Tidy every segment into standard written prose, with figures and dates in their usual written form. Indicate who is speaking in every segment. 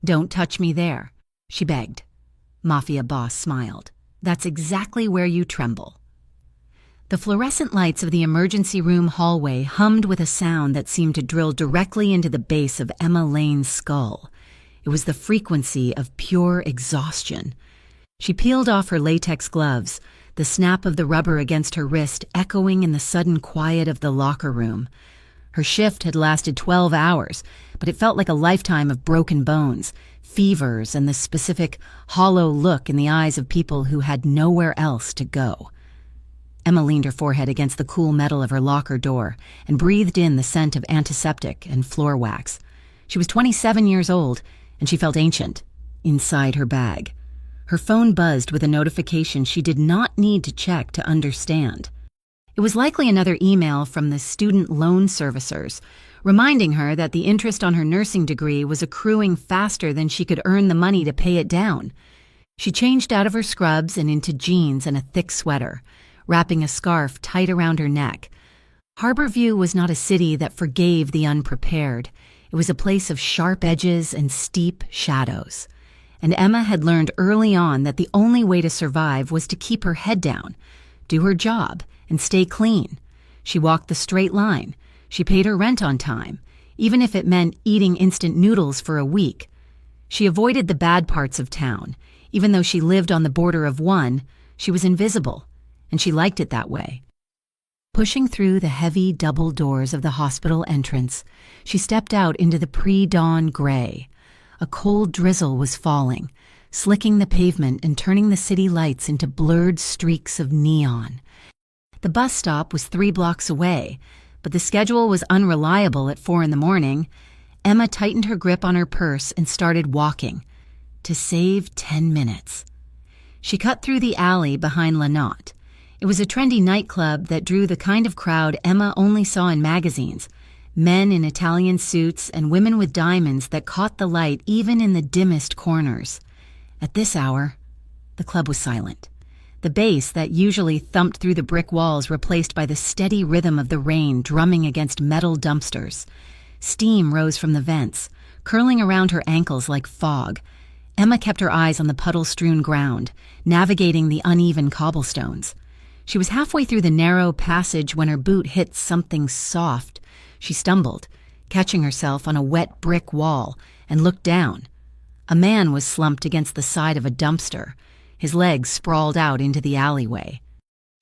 Speaker 1: "Don't touch me there," she begged. Mafia boss smiled. "That's exactly where you tremble." The fluorescent lights of the emergency room hallway hummed with a sound that seemed to drill directly into the base of Emma Lane's skull. It was the frequency of pure exhaustion. She peeled off her latex gloves, the snap of the rubber against her wrist echoing in the sudden quiet of the locker room. Her shift had lasted 12 hours, but it felt like a lifetime of broken bones, fevers, and the specific, hollow look in the eyes of people who had nowhere else to go. Emma leaned her forehead against the cool metal of her locker door and breathed in the scent of antiseptic and floor wax. She was 27 years old, and she felt ancient. Inside her bag, her phone buzzed with a notification she did not need to check to understand. It was likely another email from the student loan servicers, reminding her that the interest on her nursing degree was accruing faster than she could earn the money to pay it down. She changed out of her scrubs and into jeans and a thick sweater, wrapping a scarf tight around her neck. Harborview was not a city that forgave the unprepared. It was a place of sharp edges and steep shadows. And Emma had learned early on that the only way to survive was to keep her head down, do her job, and stay clean. She walked the straight line. She paid her rent on time, even if it meant eating instant noodles for a week. She avoided the bad parts of town. Even though she lived on the border of one, she was invisible, and she liked it that way. Pushing through the heavy double doors of the hospital entrance, she stepped out into the pre-dawn gray. A cold drizzle was falling, slicking the pavement and turning the city lights into blurred streaks of neon. The bus stop was 3 blocks away, but the schedule was unreliable at 4 a.m. Emma tightened her grip on her purse and started walking, to save 10 minutes. She cut through the alley behind La Notte. It was a trendy nightclub that drew the kind of crowd Emma only saw in magazines, men in Italian suits and women with diamonds that caught the light even in the dimmest corners. At this hour, the club was silent. The bass that usually thumped through the brick walls replaced by the steady rhythm of the rain drumming against metal dumpsters. Steam rose from the vents, curling around her ankles like fog. Emma kept her eyes on the puddle-strewn ground, navigating the uneven cobblestones. She was halfway through the narrow passage when her boot hit something soft. She stumbled, catching herself on a wet brick wall, and looked down. A man was slumped against the side of a dumpster. His legs sprawled out into the alleyway.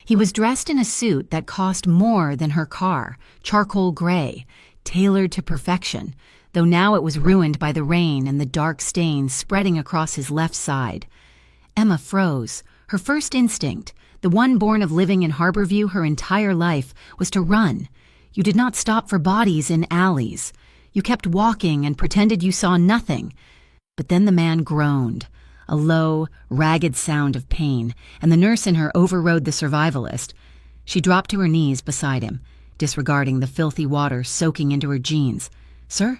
Speaker 1: He was dressed in a suit that cost more than her car, charcoal gray, tailored to perfection, though now it was ruined by the rain and the dark stains spreading across his left side. Emma froze. Her first instinct, the one born of living in Harborview her entire life, was to run. You did not stop for bodies in alleys. You kept walking and pretended you saw nothing. But then the man groaned, a low, ragged sound of pain, and the nurse in her overrode the survivalist. She dropped to her knees beside him, disregarding the filthy water soaking into her jeans. "Sir,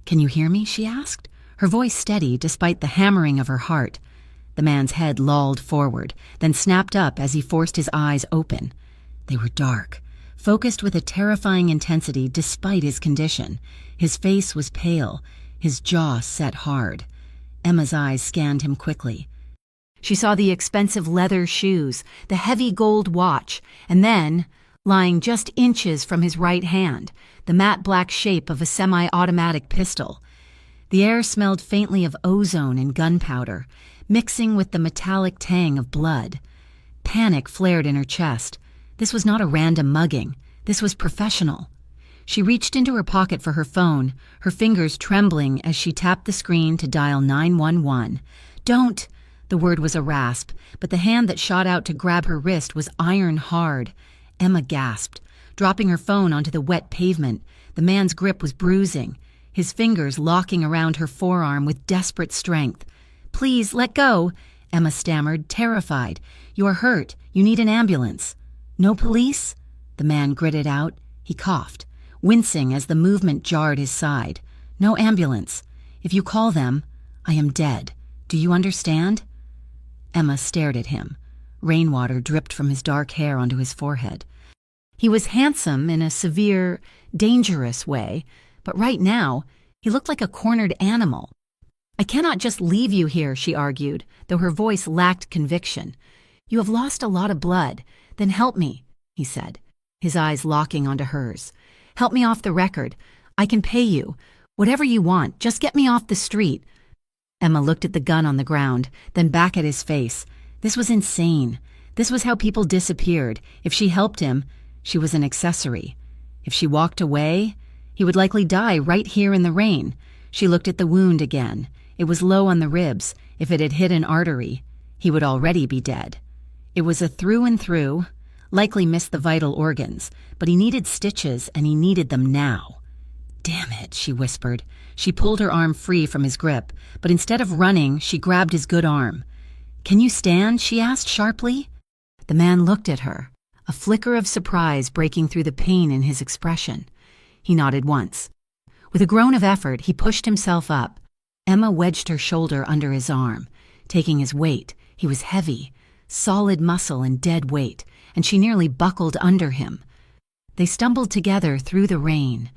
Speaker 1: can you hear me?" she asked, her voice steady despite the hammering of her heart. The man's head lolled forward, then snapped up as he forced his eyes open. They were dark, focused with a terrifying intensity despite his condition. His face was pale, his jaw set hard. Emma's eyes scanned him quickly. She saw the expensive leather shoes, the heavy gold watch, and then, lying just inches from his right hand, the matte black shape of a semi-automatic pistol. The air smelled faintly of ozone and gunpowder, mixing with the metallic tang of blood. Panic flared in her chest. This was not a random mugging. This was professional. She reached into her pocket for her phone, her fingers trembling as she tapped the screen to dial 911. "Don't!" The word was a rasp, but the hand that shot out to grab her wrist was iron hard. Emma gasped, dropping her phone onto the wet pavement. The man's grip was bruising, his fingers locking around her forearm with desperate strength. "Please, let go," Emma stammered, terrified. "You are hurt. You need an ambulance." "No police?" The man gritted out. He coughed, wincing as the movement jarred his side. "No ambulance. If you call them, I am dead. Do you understand?" Emma stared at him. Rainwater dripped from his dark hair onto his forehead. He was handsome in a severe, dangerous way, but right now, he looked like a cornered animal. I cannot just leave you here, she argued, though her voice lacked conviction. You have lost a lot of blood. Then help me, he said, his eyes locking onto hers. Help me off the record. I can pay you. Whatever you want, just get me off the street. Emma looked at the gun on the ground, then back at his face. This was insane. This was how people disappeared. If she helped him, she was an accessory. If she walked away, he would likely die right here in the rain. She looked at the wound again. It was low on the ribs. If it had hit an artery, he would already be dead. It was a through and through, likely missed the vital organs, but he needed stitches and he needed them now. Damn it, she whispered. She pulled her arm free from his grip, but instead of running, she grabbed his good arm. Can you stand? She asked sharply. The man looked at her, a flicker of surprise breaking through the pain in his expression. He nodded once. With a groan of effort, he pushed himself up. Emma wedged her shoulder under his arm, taking his weight. He was heavy, solid muscle and dead weight, and she nearly buckled under him. They stumbled together through the rain,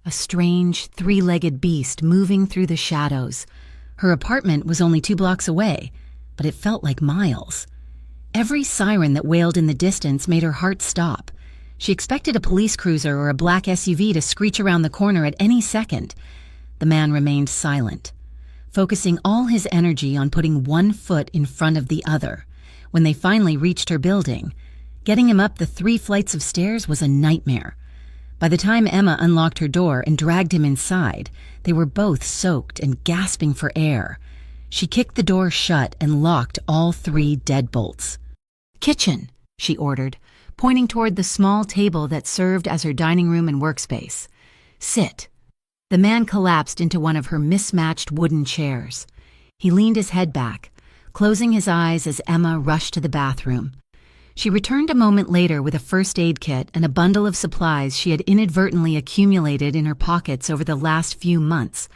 Speaker 1: a strange, three-legged beast moving through the shadows. Her apartment was only 2 blocks away, but it felt like miles. Every siren that wailed in the distance made her heart stop. She expected a police cruiser or a black SUV to screech around the corner at any second. The man remained silent, focusing all his energy on putting one foot in front of the other. When they finally reached her building, getting him up the 3 flights of stairs was a nightmare. By the time Emma unlocked her door and dragged him inside, they were both soaked and gasping for air. She kicked the door shut and locked all 3 deadbolts. Kitchen, she ordered, pointing toward the small table that served as her dining room and workspace. Sit. The man collapsed into one of her mismatched wooden chairs. He leaned his head back, closing his eyes as Emma rushed to the bathroom. She returned a moment later with a first aid kit and a bundle of supplies she had inadvertently accumulated in her pockets over the last few months.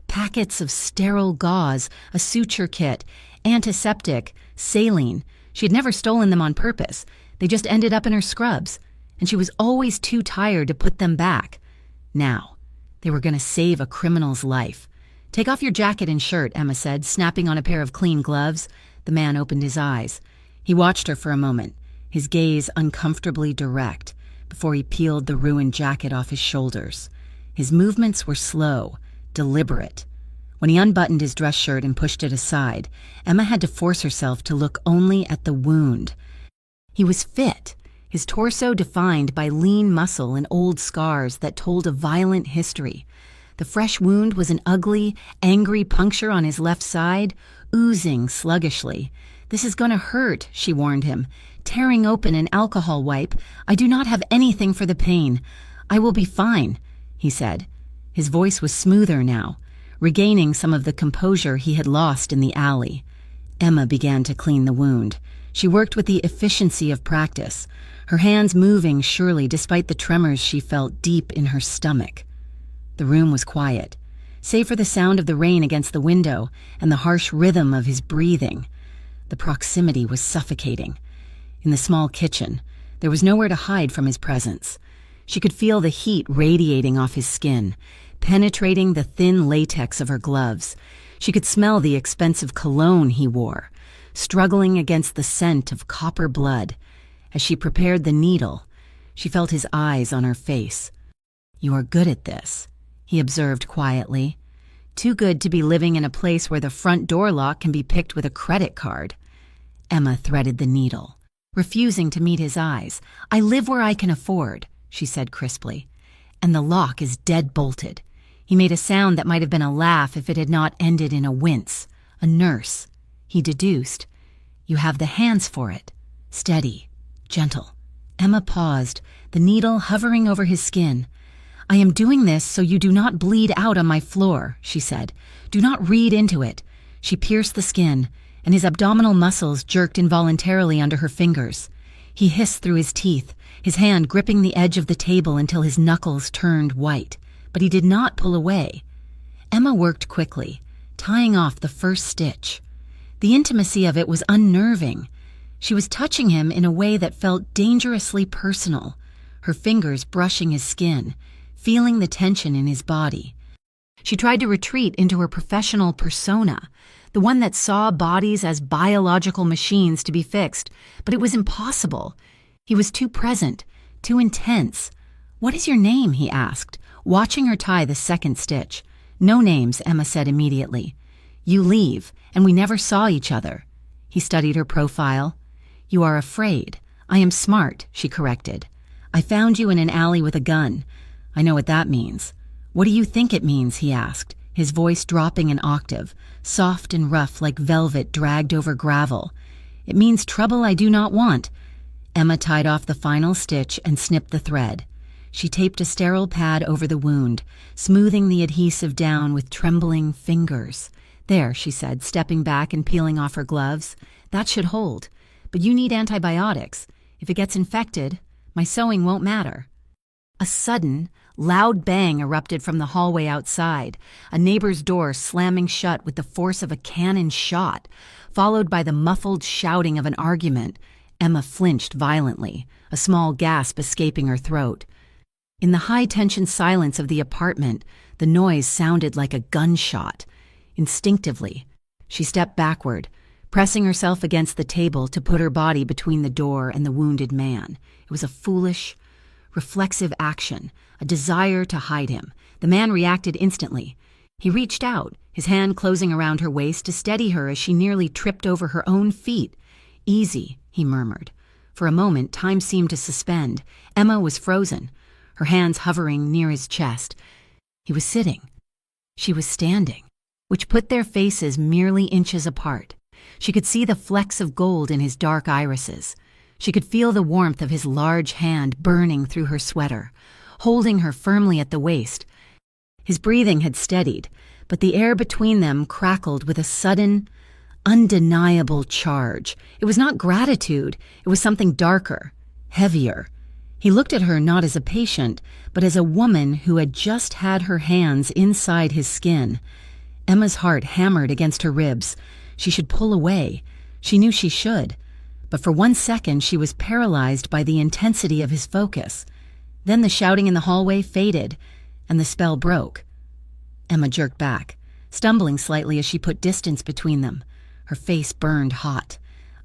Speaker 1: Packets of sterile gauze, a suture kit, antiseptic, saline. She had never stolen them on purpose. They just ended up in her scrubs, and she was always too tired to put them back. Now, they were going to save a criminal's life. Take off your jacket and shirt, Emma said, snapping on a pair of clean gloves. The man opened his eyes. He watched her for a moment, his gaze uncomfortably direct, before he peeled the ruined jacket off his shoulders. His movements were slow, deliberate. When he unbuttoned his dress shirt and pushed it aside, Emma had to force herself to look only at the wound. He was fit, his torso defined by lean muscle and old scars that told a violent history. The fresh wound was an ugly, angry puncture on his left side, oozing sluggishly. This is going to hurt, she warned him, tearing open an alcohol wipe. I do not have anything for the pain. I will be fine, he said. His voice was smoother now, regaining some of the composure he had lost in the alley. Emma began to clean the wound. She worked with the efficiency of practice, her hands moving surely despite the tremors she felt deep in her stomach. The room was quiet, save for the sound of the rain against the window and the harsh rhythm of his breathing. The proximity was suffocating. In the small kitchen, there was nowhere to hide from his presence. She could feel the heat radiating off his skin, penetrating the thin latex of her gloves. She could smell the expensive cologne he wore, struggling against the scent of copper blood. As she prepared the needle, she felt his eyes on her face. You are good at this, he observed quietly. Too good to be living in a place where the front door lock can be picked with a credit card. Emma threaded the needle, refusing to meet his eyes. I live where I can afford, she said crisply, and the lock is dead bolted. He made a sound that might have been a laugh if it had not ended in a wince. A nurse. He deduced. You have the hands for it. Steady. Gentle. Emma paused, the needle hovering over his skin. I am doing this so you do not bleed out on my floor, she said. Do not read into it. She pierced the skin, and his abdominal muscles jerked involuntarily under her fingers. He hissed through his teeth, his hand gripping the edge of the table until his knuckles turned white. But he did not pull away. Emma worked quickly, tying off the first stitch. The intimacy of it was unnerving. She was touching him in a way that felt dangerously personal, her fingers brushing his skin, feeling the tension in his body. She tried to retreat into her professional persona, the one that saw bodies as biological machines to be fixed, but it was impossible. He was too present, too intense. "What is your name?" he asked, watching her tie the second stitch. "No names," Emma said immediately. "You leave, and we never saw each other." He studied her profile. "You are afraid. I am smart," she corrected. "I found you in an alley with a gun. I know what that means." "What do you think it means?" he asked, his voice dropping an octave, soft and rough like velvet dragged over gravel. "It means trouble I do not want." Emma tied off the final stitch and snipped the thread. She taped a sterile pad over the wound, smoothing the adhesive down with trembling fingers. "There," she said, stepping back and peeling off her gloves. "That should hold. But you need antibiotics. If it gets infected, my sewing won't matter." A sudden, loud bang erupted from the hallway outside, a neighbor's door slamming shut with the force of a cannon shot, followed by the muffled shouting of an argument. Emma flinched violently, a small gasp escaping her throat. In the high-tension silence of the apartment, the noise sounded like a gunshot. Instinctively, she stepped backward, pressing herself against the table to put her body between the door and the wounded man. It was a foolish, reflexive action, a desire to hide him. The man reacted instantly. He reached out, his hand closing around her waist to steady her as she nearly tripped over her own feet. "Easy," he murmured. For a moment, time seemed to suspend. Emma was frozen, her hands hovering near his chest. He was sitting. She was standing, which put their faces merely inches apart. She could see the flecks of gold in his dark irises. She could feel the warmth of his large hand burning through her sweater, holding her firmly at the waist. His breathing had steadied, but the air between them crackled with a sudden, undeniable charge. It was not gratitude, it was something darker, heavier. He looked at her not as a patient, but as a woman who had just had her hands inside his skin. Emma's heart hammered against her ribs. She should pull away. She knew she should. But for 1 second she was paralyzed by the intensity of his focus. Then the shouting in the hallway faded, and the spell broke. Emma jerked back, stumbling slightly as she put distance between them. Her face burned hot.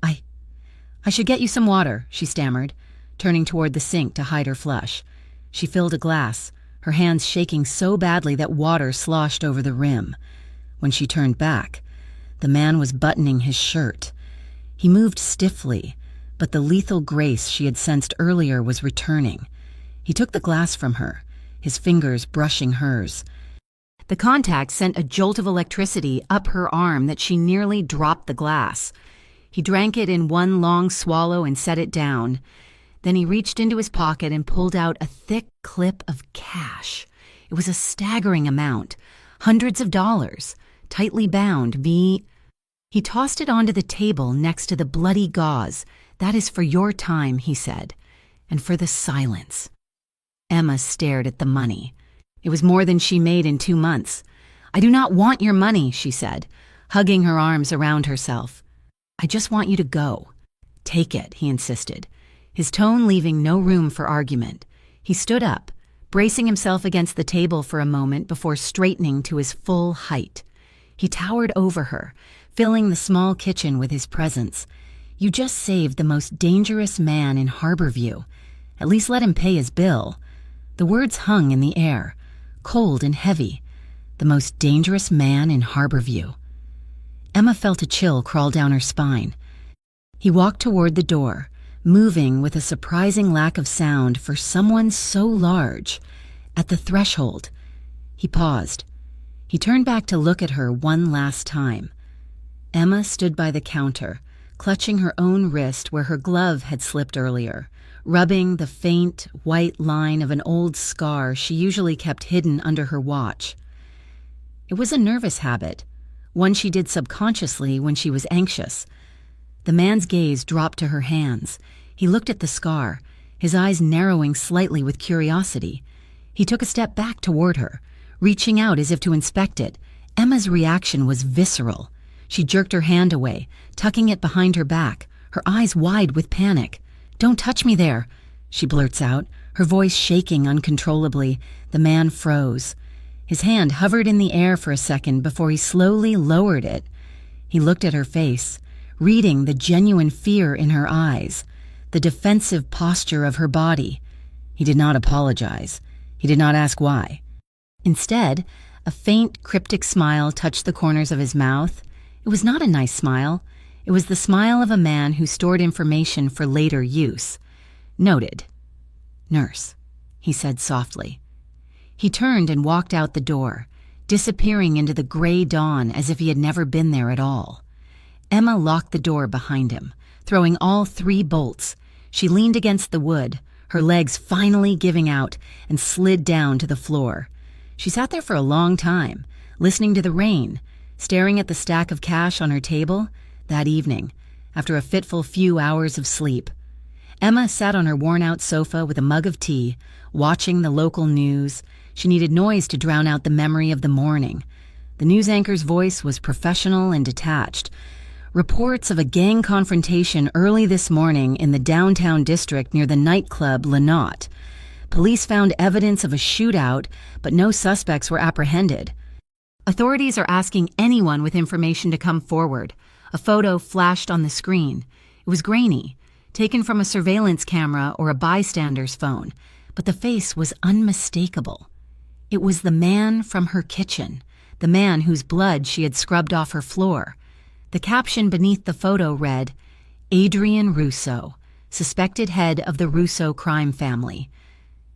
Speaker 1: I should get you some water," she stammered, turning toward the sink to hide her flush. She filled a glass, her hands shaking so badly that water sloshed over the rim. When she turned back, the man was buttoning his shirt. He moved stiffly, but the lethal grace she had sensed earlier was returning. He took the glass from her, his fingers brushing hers. The contact sent a jolt of electricity up her arm that she nearly dropped the glass. He drank it in one long swallow and set it down. Then he reached into his pocket and pulled out a thick clip of cash. It was a staggering amount, hundreds of dollars, tightly bound. He tossed it onto the table next to the bloody gauze. "That is for your time," he said, "and for the silence." Emma stared at the money. It was more than she made in 2 months. "I do not want your money," she said, hugging her arms around herself. "I just want you to go." "Take it," he insisted, his tone leaving no room for argument. He stood up, bracing himself against the table for a moment before straightening to his full height. He towered over her, filling the small kitchen with his presence. "You just saved the most dangerous man in Harborview. At least let him pay his bill." The words hung in the air, cold and heavy. The most dangerous man in Harborview. Emma felt a chill crawl down her spine. He walked toward the door, moving with a surprising lack of sound for someone so large. At the threshold, he paused. He turned back to look at her one last time. Emma stood by the counter, clutching her own wrist where her glove had slipped earlier, rubbing the faint, white line of an old scar she usually kept hidden under her watch. It was a nervous habit, one she did subconsciously when she was anxious. The man's gaze dropped to her hands. He looked at the scar, his eyes narrowing slightly with curiosity. He took a step back toward her, reaching out as if to inspect it. Emma's reaction was visceral. She jerked her hand away, tucking it behind her back, her eyes wide with panic. "Don't touch me there," she blurts out, her voice shaking uncontrollably. The man froze. His hand hovered in the air for a second before he slowly lowered it. He looked at her face, reading the genuine fear in her eyes, the defensive posture of her body. He did not apologize. He did not ask why. Instead, a faint, cryptic smile touched the corners of his mouth. It was not a nice smile. It was the smile of a man who stored information for later use. Noted. "Nurse," he said softly. He turned and walked out the door, disappearing into the gray dawn as if he had never been there at all. Emma locked the door behind him, throwing all 3 bolts. She leaned against the wood, her legs finally giving out, and slid down to the floor. She sat there for a long time, listening to the rain, staring at the stack of cash on her table. That evening, after a fitful few hours of sleep, Emma sat on her worn-out sofa with a mug of tea, watching the local news. She needed noise to drown out the memory of the morning. The news anchor's voice was professional and detached. Reports of a gang confrontation early this morning in the downtown district near the nightclub Lynott. Police found evidence of a shootout, but no suspects were apprehended. Authorities are asking anyone with information to come forward. A photo flashed on the screen. It was grainy, taken from a surveillance camera or a bystander's phone, but the face was unmistakable. It was the man from her kitchen, the man whose blood she had scrubbed off her floor. The caption beneath the photo read, "Adrian Russo, suspected head of the Russo crime family."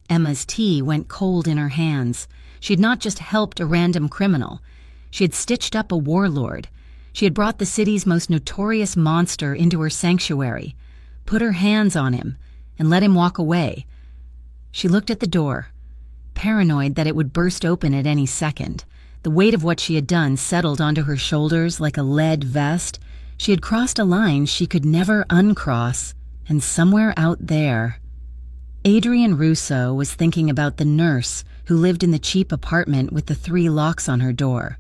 Speaker 1: Emma's tea went cold in her hands. She had not just helped a random criminal. She had stitched up a warlord. She had brought the city's most notorious monster into her sanctuary, put her hands on him, and let him walk away. She looked at the door, paranoid that it would burst open at any second. The weight of what she had done settled onto her shoulders like a lead vest. She had crossed a line she could never uncross, and somewhere out there, Adrian Russo was thinking about the nurse who lived in the cheap apartment with the 3 locks on her door.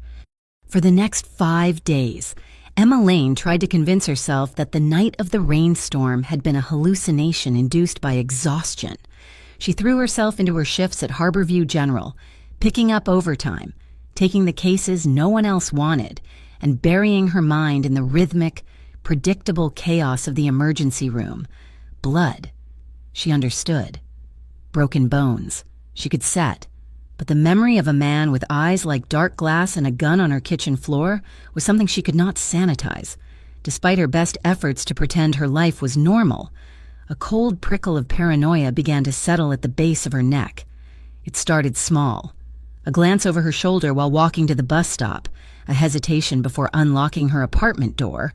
Speaker 1: For the next 5 days, Emma Lane tried to convince herself that the night of the rainstorm had been a hallucination induced by exhaustion. She threw herself into her shifts at Harborview General, picking up overtime, taking the cases no one else wanted, and burying her mind in the rhythmic, predictable chaos of the emergency room. Blood. She understood. Broken bones. She could set. But the memory of a man with eyes like dark glass and a gun on her kitchen floor was something she could not sanitize. Despite her best efforts to pretend her life was normal, a cold prickle of paranoia began to settle at the base of her neck. It started small. A glance over her shoulder while walking to the bus stop, a hesitation before unlocking her apartment door.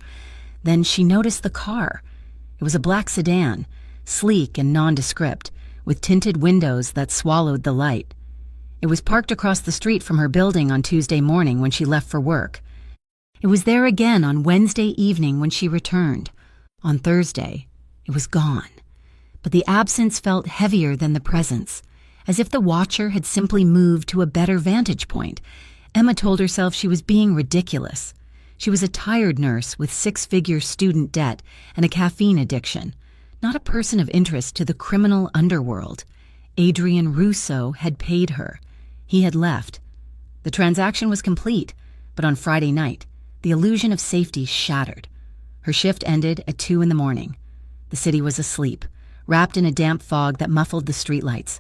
Speaker 1: Then she noticed the car. It was a black sedan, sleek and nondescript, with tinted windows that swallowed the light. It was parked across the street from her building on Tuesday morning when she left for work. It was there again on Wednesday evening when she returned. On Thursday, it was gone. But the absence felt heavier than the presence, as if the watcher had simply moved to a better vantage point. Emma told herself she was being ridiculous. She was a tired nurse with 6-figure student debt and a caffeine addiction, not a person of interest to the criminal underworld. Adrian Russo had paid her. He had left. The transaction was complete, but on Friday night, the illusion of safety shattered. Her shift ended at 2 a.m. The city was asleep, wrapped in a damp fog that muffled the streetlights.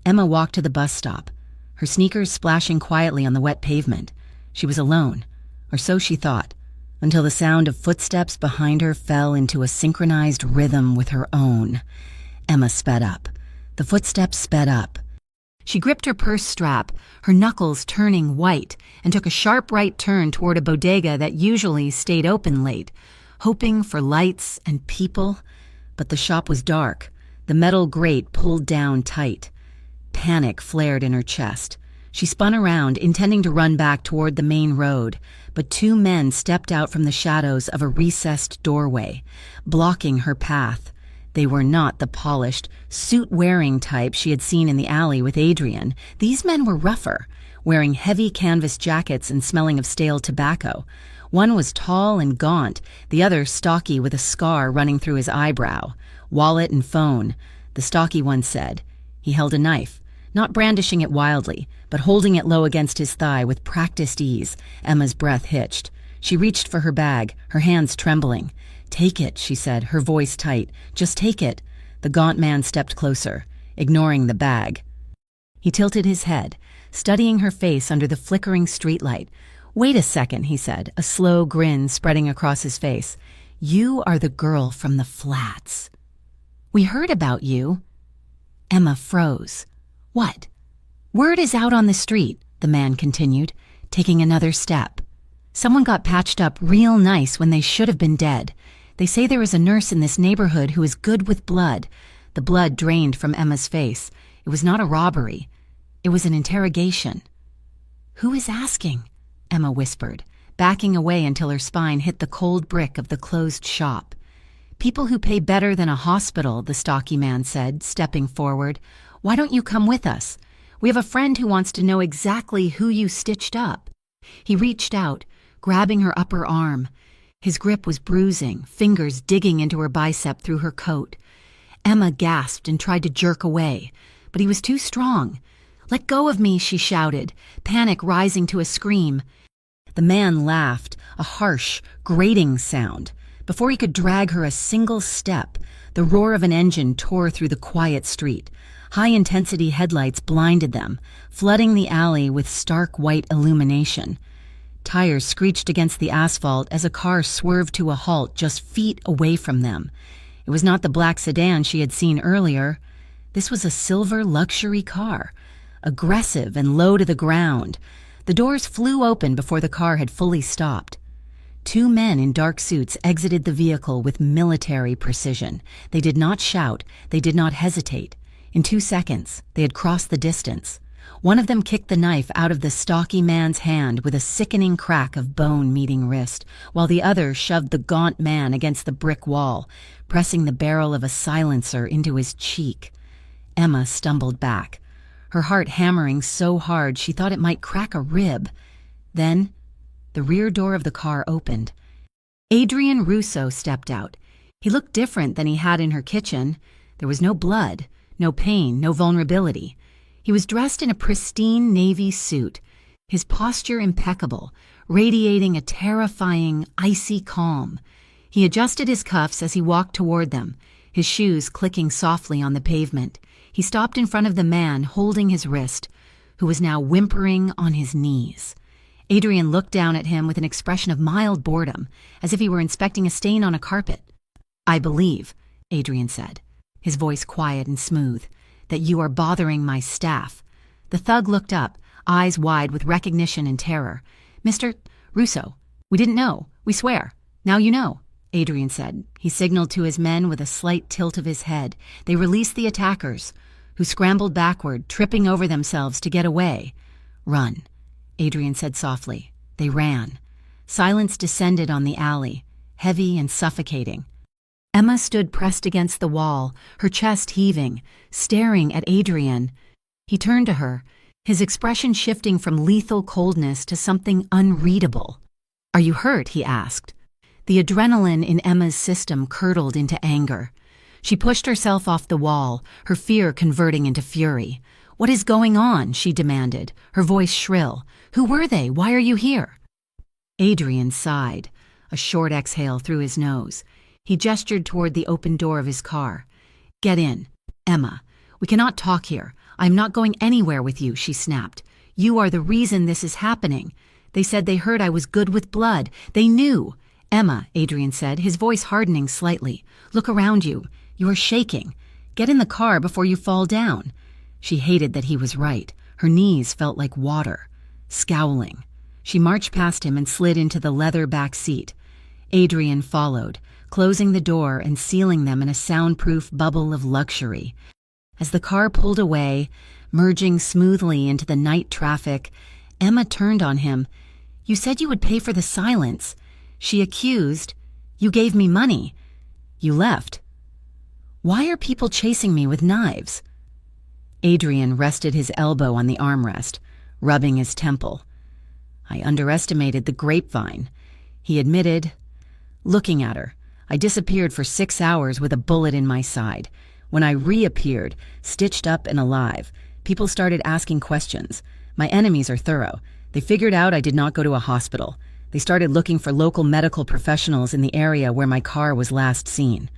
Speaker 1: Emma walked to the bus stop, her sneakers splashing quietly on the wet pavement. She was alone, or so she thought, until the sound of footsteps behind her fell into a synchronized rhythm with her own. Emma sped up. The footsteps sped up. She gripped her purse strap, her knuckles turning white, and took a sharp right turn toward a bodega that usually stayed open late, hoping for lights and people. But the shop was dark, the metal grate pulled down tight. Panic flared in her chest. She spun around, intending to run back toward the main road, but 2 men stepped out from the shadows of a recessed doorway, blocking her path. They were not the polished, suit-wearing type she had seen in the alley with Adrian. These men were rougher, wearing heavy canvas jackets and smelling of stale tobacco. One was tall and gaunt, the other stocky with a scar running through his eyebrow. Wallet and phone, the stocky one said. He held a knife, not brandishing it wildly, but holding it low against his thigh with practiced ease. Emma's breath hitched. She reached for her bag, her hands trembling. "Take it," she said, her voice tight. "Just take it." The gaunt man stepped closer, ignoring the bag. He tilted his head, studying her face under the flickering streetlight. "Wait a second," he said, a slow grin spreading across his face. "You are the girl from the flats. We heard about you." Emma froze. "What?" "Word is out on the street," the man continued, taking another step. "Someone got patched up real nice when they should have been dead. They say there is a nurse in this neighborhood who is good with blood." The blood drained from Emma's face. It was not a robbery. It was an interrogation. "Who is asking?" Emma whispered, backing away until her spine hit the cold brick of the closed shop. "People who pay better than a hospital," the stocky man said, stepping forward. "Why don't you come with us? We have a friend who wants to know exactly who you stitched up." He reached out, grabbing her upper arm. His grip was bruising, fingers digging into her bicep through her coat. Emma gasped and tried to jerk away, but he was too strong. "Let go of me," she shouted, panic rising to a scream. The man laughed, a harsh, grating sound. Before he could drag her a single step, the roar of an engine tore through the quiet street. High-intensity headlights blinded them, flooding the alley with stark white illumination. Tires screeched against the asphalt as a car swerved to a halt just feet away from them. It was not the black sedan she had seen earlier. This was a silver luxury car, aggressive and low to the ground. The doors flew open before the car had fully stopped. Two men in dark suits exited the vehicle with military precision. They did not shout, they did not hesitate. In 2 seconds, they had crossed the distance. One of them kicked the knife out of the stocky man's hand with a sickening crack of bone meeting wrist, while the other shoved the gaunt man against the brick wall, pressing the barrel of a silencer into his cheek. Emma stumbled back, her heart hammering so hard she thought it might crack a rib. Then, the rear door of the car opened. Adrian Russo stepped out. He looked different than he had in her kitchen. There was no blood, no pain, no vulnerability. He was dressed in a pristine navy suit, his posture impeccable, radiating a terrifying, icy calm. He adjusted his cuffs as he walked toward them, his shoes clicking softly on the pavement. He stopped in front of the man holding his wrist, who was now whimpering on his knees. Adrian looked down at him with an expression of mild boredom, as if he were inspecting a stain on a carpet. "I believe," Adrian said, his voice quiet and smooth, "that you are bothering my staff." The thug looked up, eyes wide with recognition and terror. "Mr. Russo, we didn't know. We swear. Now you know," Adrian said. He signaled to his men with a slight tilt of his head. They released the attackers, who scrambled backward, tripping over themselves to get away. "Run," Adrian said softly. They ran. Silence descended on the alley, heavy and suffocating. Emma stood pressed against the wall, her chest heaving, staring at Adrian. He turned to her, his expression shifting from lethal coldness to something unreadable. "Are you hurt?" he asked. The adrenaline in Emma's system curdled into anger. She pushed herself off the wall, her fear converting into fury. "What is going on?" she demanded, her voice shrill. "Who were they? Why are you here?" Adrian sighed, a short exhale through his nose. He gestured toward the open door of his car. "Get in. Emma, we cannot talk here. I am not going anywhere with you," she snapped. "You are the reason this is happening. They said they heard I was good with blood. They knew." "Emma," Adrian said, his voice hardening slightly. "Look around you. You are shaking. Get in the car before you fall down." She hated that he was right. Her knees felt like water. Scowling, she marched past him and slid into the leather back seat. Adrian followed, closing the door and sealing them in a soundproof bubble of luxury. As the car pulled away, merging smoothly into the night traffic, Emma turned on him. "You said you would pay for the silence." She accused. "You gave me money. You left. Why are people chasing me with knives?" Adrian rested his elbow on the armrest, rubbing his temple. "I underestimated the grapevine," he admitted. Looking at her, "I disappeared for 6 hours with a bullet in my side. When I reappeared, stitched up and alive, People started asking questions. My enemies are thorough. They figured out I did not go to a hospital. They started looking for local medical professionals in the area where my car was last seen.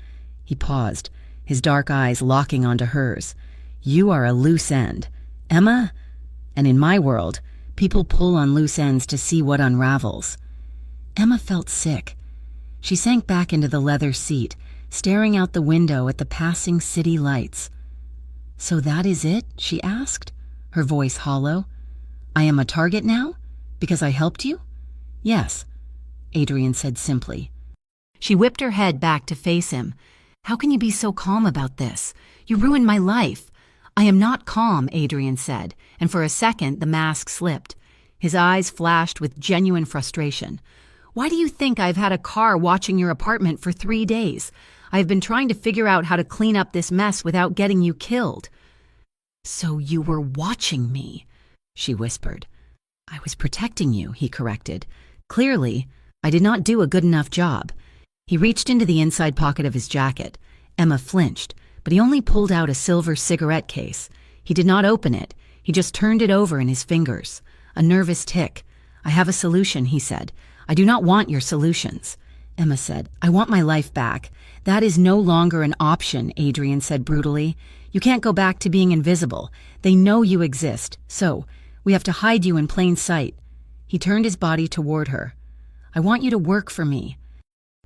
Speaker 1: He paused, his dark eyes locking onto hers. You are a loose end. Emma? And in my world, people pull on loose ends to see what unravels. Emma felt sick. She sank back into the leather seat, staring out the window at the passing city lights. So that is it? She asked, her voice hollow. I am a target now? Because I helped you? Yes, Adrian said simply. She whipped her head back to face him. How can you be so calm about this? You ruined my life. I am not calm, Adrian said, and for a second the mask slipped. His eyes flashed with genuine frustration. Why do you think I've had a car watching your apartment for 3 days? I have been trying to figure out how to clean up this mess without getting you killed. So you were watching me, she whispered. I was protecting you, he corrected. Clearly, I did not do a good enough job. He reached into the inside pocket of his jacket. Emma flinched, but he only pulled out a silver cigarette case. He did not open it. He just turned it over in his fingers. A nervous tick. I have a solution, he said. I do not want your solutions. Emma said, I want my life back. That is no longer an option, Adrian said brutally. You can't go back to being invisible. They know you exist, so we have to hide you in plain sight. He turned his body toward her. I want you to work for me.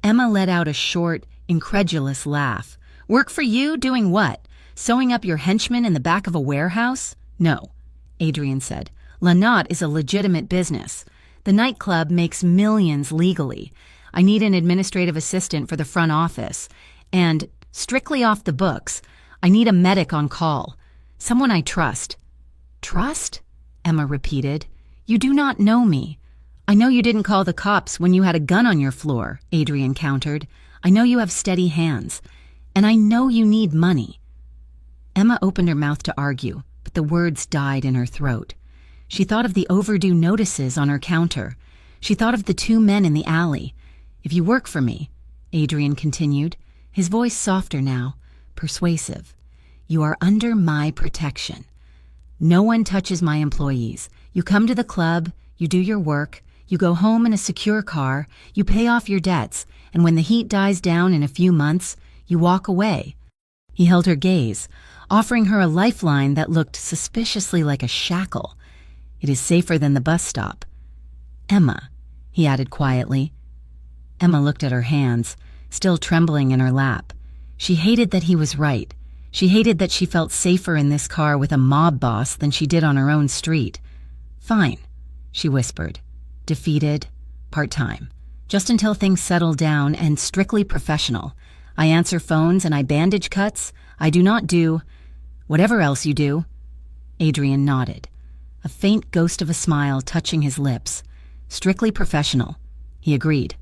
Speaker 1: Emma let out a short, incredulous laugh. Work for you? Doing what? Sewing up your henchmen in the back of a warehouse? No, Adrian said. La Notte is a legitimate business. The nightclub makes millions legally. I need an administrative assistant for the front office. And, strictly off the books, I need a medic on call. Someone I trust. Trust? Emma repeated. You do not know me. I know you didn't call the cops when you had a gun on your floor, Adrian countered. I know you have steady hands. And I know you need money. Emma opened her mouth to argue, but the words died in her throat. She thought of the overdue notices on her counter. She thought of the 2 men in the alley. If you work for me, Adrian continued, his voice softer now, persuasive, you are under my protection. No one touches my employees. You come to the club, you do your work, you go home in a secure car, you pay off your debts, and when the heat dies down in a few months, you walk away. He held her gaze, offering her a lifeline that looked suspiciously like a shackle. It is safer than the bus stop. Emma, he added quietly. Emma looked at her hands, still trembling in her lap. She hated that he was right. She hated that she felt safer in this car with a mob boss than she did on her own street. Fine, she whispered. Defeated, part-time. Just until things settle down and strictly professional. I answer phones and I bandage cuts. I do not do whatever else you do. Adrian nodded, a faint ghost of a smile touching his lips. Strictly professional, he agreed.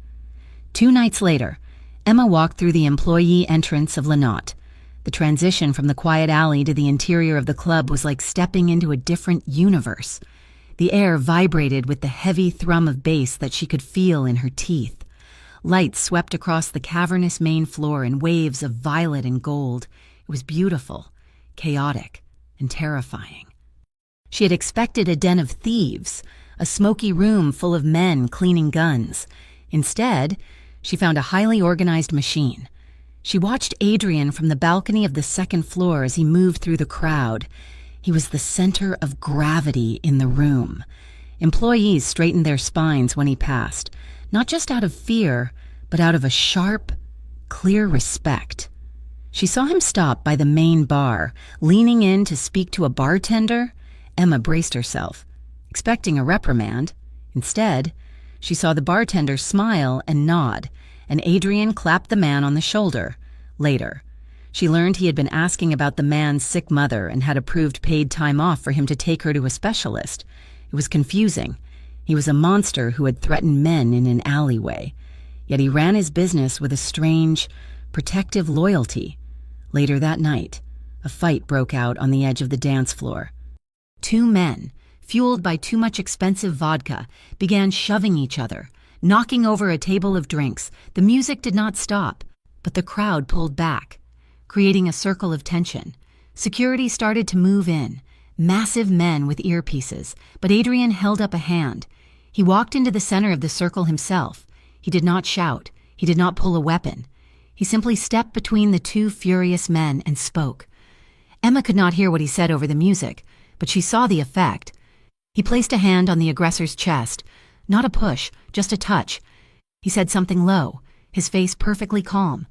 Speaker 1: 2 nights later, Emma walked through the employee entrance of La Notte. The transition from the quiet alley to the interior of the club was like stepping into a different universe. The air vibrated with the heavy thrum of bass that she could feel in her teeth. Lights swept across the cavernous main floor in waves of violet and gold. It was beautiful, chaotic, and terrifying. She had expected a den of thieves, a smoky room full of men cleaning guns. Instead, she found a highly organized machine. She watched Adrian from the balcony of the 2nd floor as he moved through the crowd. He was the center of gravity in the room. Employees straightened their spines when he passed, not just out of fear, but out of a sharp, clear respect. She saw him stop by the main bar, leaning in to speak to a bartender. Emma braced herself, expecting a reprimand. Instead, she saw the bartender smile and nod, and Adrian clapped the man on the shoulder. Later, she learned he had been asking about the man's sick mother and had approved paid time off for him to take her to a specialist. It was confusing. He was a monster who had threatened men in an alleyway. Yet he ran his business with a strange, protective loyalty. Later that night, a fight broke out on the edge of the dance floor. 2 men, fueled by too much expensive vodka, began shoving each other, knocking over a table of drinks. The music did not stop, but the crowd pulled back, creating a circle of tension. Security started to move in. massive men with earpieces, but Adrian held up a hand. He walked into the center of the circle himself. He did not shout. He did not pull a weapon. He simply stepped between the two furious men and spoke. Emma could not hear what he said over the music, but she saw the effect. He placed a hand on the aggressor's chest. Not a push, just a touch. He said something low, his face perfectly calm.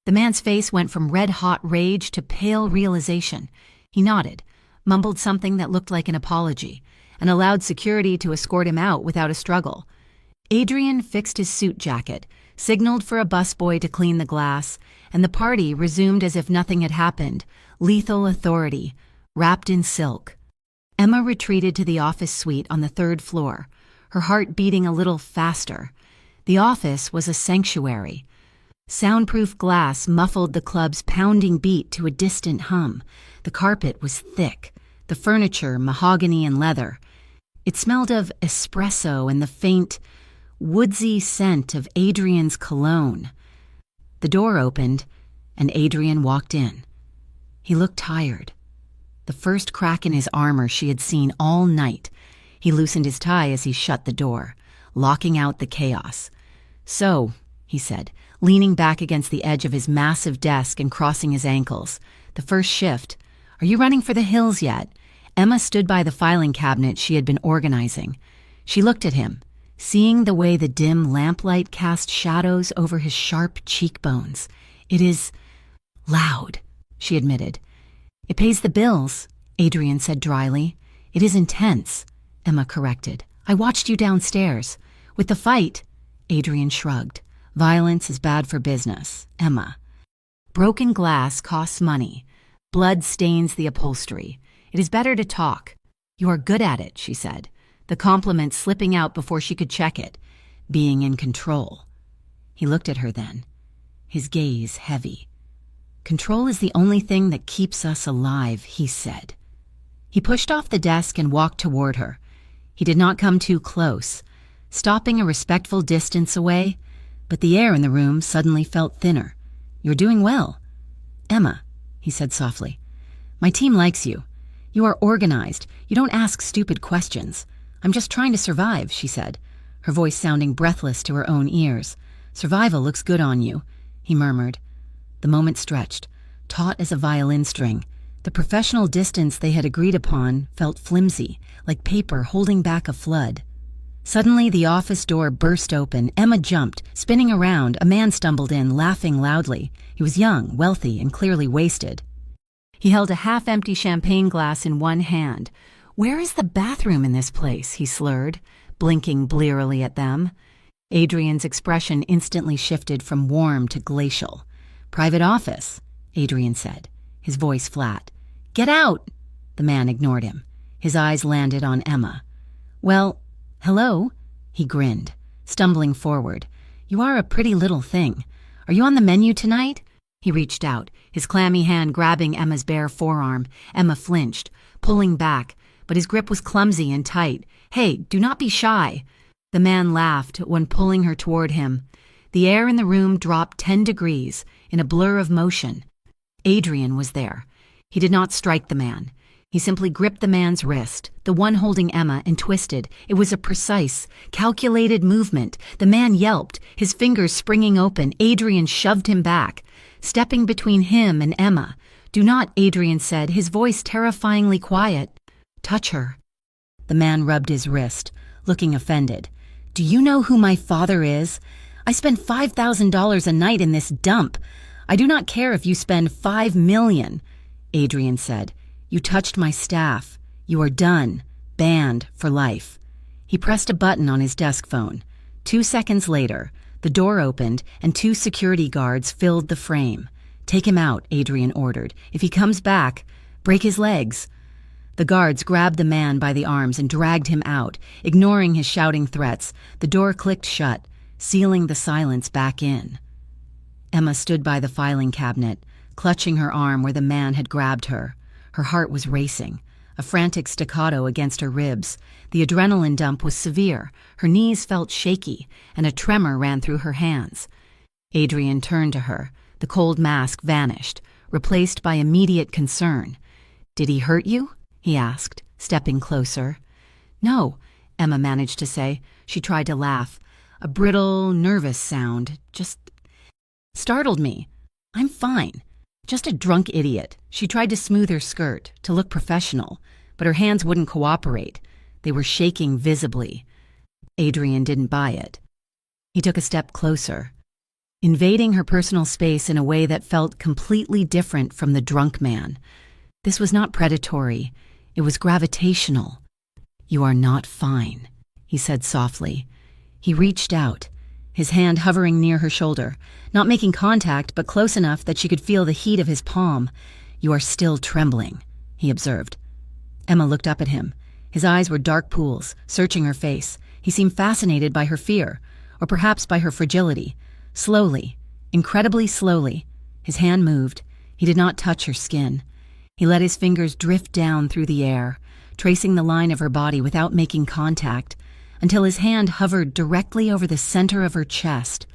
Speaker 1: The man's face went from red-hot rage to pale realization. He nodded, mumbled something that looked like an apology, and allowed security to escort him out without a struggle. Adrian fixed his suit jacket, signaled for a busboy to clean the glass, and the party resumed as if nothing had happened, lethal authority, wrapped in silk. Emma retreated to the office suite on the 3rd floor, her heart beating a little faster. The office was a sanctuary. Soundproof glass muffled the club's pounding beat to a distant hum. The carpet was thick, the furniture mahogany and leather. It smelled of espresso and the faint, woodsy scent of Adrian's cologne. The door opened, and Adrian walked in. He looked tired. The first crack in his armor she had seen all night. He loosened his tie as he shut the door, locking out the chaos. "So," he said, leaning back against the edge of his massive desk and crossing his ankles, "the first shift. Are you running for the hills yet?" Emma stood by the filing cabinet she had been organizing. She looked at him, seeing the way the dim lamplight cast shadows over his sharp cheekbones. "It is loud," she admitted. "It pays the bills," Adrian said dryly. "It is intense," Emma corrected. "I watched you downstairs. With the fight," Adrian shrugged. "Violence is bad for business, Emma. Broken glass costs money. Blood stains the upholstery. It is better to talk." "You are good at it," she said, the compliment slipping out before she could check it. "Being in control." He looked at her then, his gaze heavy. "Control is the only thing that keeps us alive," he said. He pushed off the desk and walked toward her. He did not come too close, stopping a respectful distance away, but the air in the room suddenly felt thinner. "You're doing well." "Emma," he said softly, "my team likes you. You are organized. You don't ask stupid questions. I'm just trying to survive," she said, her voice sounding breathless to her own ears. "Survival looks good on you," he murmured. The moment stretched, taut as a violin string. The professional distance they had agreed upon felt flimsy, like paper holding back a flood. Suddenly, the office door burst open. Emma jumped. Spinning around, a man stumbled in, laughing loudly. He was young, wealthy, and clearly wasted. He held a half-empty champagne glass in one hand. "Where is the bathroom in this place?" he slurred, blinking blearily at them. Adrian's expression instantly shifted from warm to glacial. "Private office," Adrian said, his voice flat. "Get out!" The man ignored him. His eyes landed on Emma. "Well, hello," he grinned, stumbling forward. "You are a pretty little thing. Are you on the menu tonight?" He reached out, his clammy hand grabbing Emma's bare forearm. Emma flinched, pulling back, but his grip was clumsy and tight. "Hey, do not be shy." The man laughed when pulling her toward him. The air in the room dropped 10 degrees, in a blur of motion. Adrian was there. He did not strike the man. He simply gripped the man's wrist, the one holding Emma, and twisted. It was a precise, calculated movement. The man yelped, his fingers springing open. Adrian shoved him back, stepping between him and Emma. "Do not," Adrian said, his voice terrifyingly quiet. "Touch her." The man rubbed his wrist, looking offended. "Do you know who my father is? I spend $5,000 a night in this dump. I do not care if you spend $5 million, Adrian said. "You touched my staff. You are done. Banned for life." He pressed a button on his desk phone. 2 seconds later, the door opened and 2 security guards filled the frame. "Take him out," Adrian ordered. "If he comes back, break his legs." The guards grabbed the man by the arms and dragged him out, ignoring his shouting threats. The door clicked shut, sealing the silence back in. Emma stood by the filing cabinet, clutching her arm where the man had grabbed her. Her heart was racing, a frantic staccato against her ribs. The adrenaline dump was severe. Her knees felt shaky, and a tremor ran through her hands. Adrian turned to her. The cold mask vanished, replaced by immediate concern. "Did he hurt you?" he asked, stepping closer. "No," Emma managed to say. She tried to laugh. A brittle, nervous sound. Just startled me. "I'm fine. Just a drunk idiot." She tried to smooth her skirt, to look professional, but her hands wouldn't cooperate. They were shaking visibly. Adrian didn't buy it. He took a step closer, invading her personal space in a way that felt completely different from the drunk man. This was not predatory. It was gravitational. "You are not fine," he said softly. He reached out, his hand hovering near her shoulder, not making contact but close enough that she could feel the heat of his palm. "You are still trembling," he observed. Emma looked up at him. His eyes were dark pools, searching her face. He seemed fascinated by her fear, or perhaps by her fragility. Slowly, incredibly slowly, his hand moved. He did not touch her skin. He let his fingers drift down through the air, tracing the line of her body without making contact, until his hand hovered directly over the center of her chest,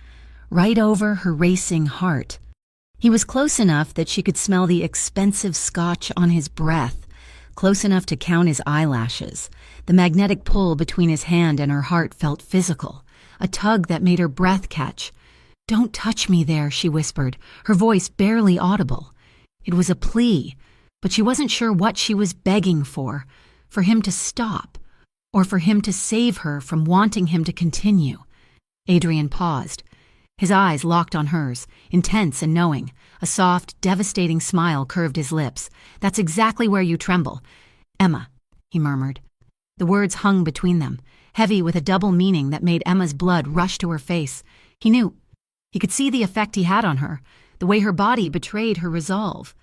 Speaker 1: right over her racing heart. He was close enough that she could smell the expensive scotch on his breath, close enough to count his eyelashes. The magnetic pull between his hand and her heart felt physical, a tug that made her breath catch. "Don't touch me there," she whispered, her voice barely audible. It was a plea, but she wasn't sure what she was begging for him to stop, or for him to save her from wanting him to continue. Adrian paused. His eyes locked on hers, intense and knowing. A soft, devastating smile curved his lips. "That's exactly where you tremble." "Emma," he murmured. The words hung between them, heavy with a double meaning that made Emma's blood rush to her face. He knew. He could see the effect he had on her, the way her body betrayed her resolve.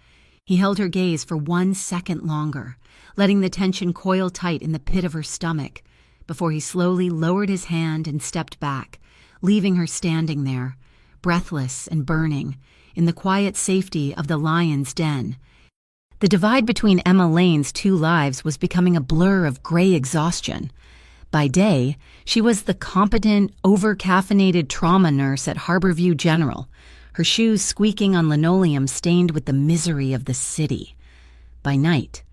Speaker 1: He held her gaze for 1 second longer, letting the tension coil tight in the pit of her stomach, before he slowly lowered his hand and stepped back, leaving her standing there, breathless and burning, in the quiet safety of the lion's den. The divide between Emma Lane's 2 lives was becoming a blur of gray exhaustion. By day, she was the competent, over-caffeinated trauma nurse at Harborview General, her shoes squeaking on linoleum stained with the misery of the city. By night,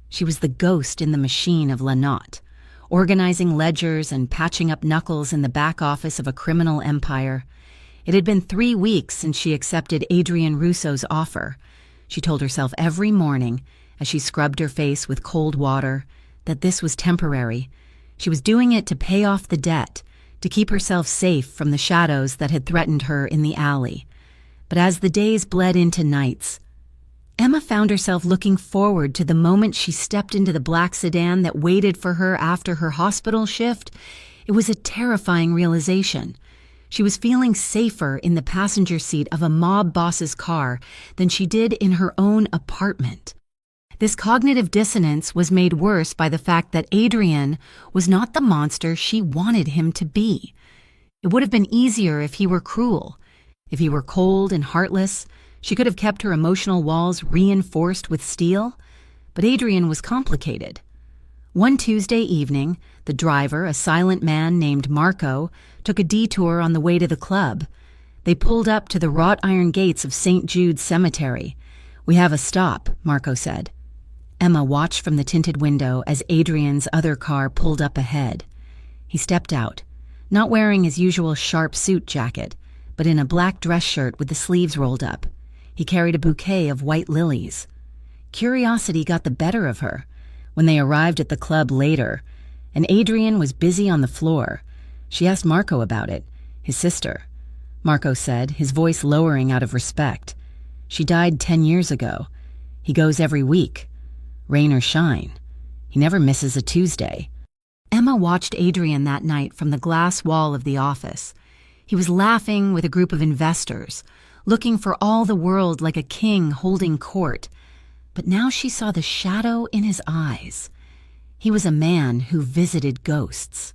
Speaker 1: she was the ghost in the machine of Lanaut, organizing ledgers and patching up knuckles in the back office of a criminal empire. It had been 3 weeks since she accepted Adrian Russo's offer. She told herself every morning, as she scrubbed her face with cold water, that this was temporary. She was doing it to pay off the debt, to keep herself safe from the shadows that had threatened her in the alley. But as the days bled into nights, Emma found herself looking forward to the moment she stepped into the black sedan that waited for her after her hospital shift. It was a terrifying realization. She was feeling safer in the passenger seat of a mob boss's car than she did in her own apartment. This cognitive dissonance was made worse by the fact that Adrian was not the monster she wanted him to be. It would have been easier if he were cruel. If he were cold and heartless, she could have kept her emotional walls reinforced with steel. But Adrian was complicated. One Tuesday evening, the driver, a silent man named Marco, took a detour on the way to the club. They pulled up to the wrought iron gates of St. Jude's Cemetery. "We have a stop," Marco said. Emma watched from the tinted window as Adrian's other car pulled up ahead. He stepped out, not wearing his usual sharp suit jacket, but in a black dress shirt with the sleeves rolled up. He carried a bouquet of white lilies. Curiosity got the better of her. When they arrived at the club later, and Adrian was busy on the floor, she asked Marco about it, his sister. Marco said, his voice lowering out of respect. "She died 10 years ago. He goes every week. Rain or shine. He never misses a Tuesday." Emma watched Adrian that night from the glass wall of the office. He was laughing with a group of investors, looking for all the world like a king holding court. But now she saw the shadow in his eyes. He was a man who visited ghosts.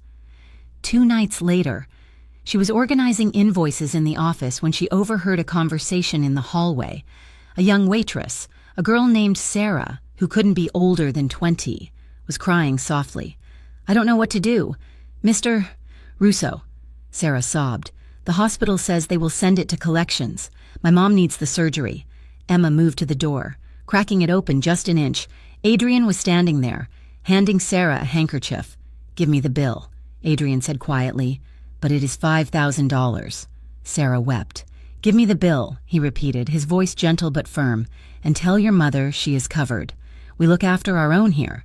Speaker 1: 2 nights later, she was organizing invoices in the office when she overheard a conversation in the hallway. A young waitress, a girl named Sarah, who couldn't be older than 20, was crying softly. "I don't know what to do. Mr. Russo," Sarah sobbed. "The hospital says they will send it to collections. My mom needs the surgery." Emma moved to the door, cracking it open just an inch. Adrian was standing there, handing Sarah a handkerchief. "Give me the bill," Adrian said quietly, "but it is $5,000. Sarah wept. "Give me the bill," he repeated, his voice gentle but firm, "and tell your mother she is covered. We look after our own here."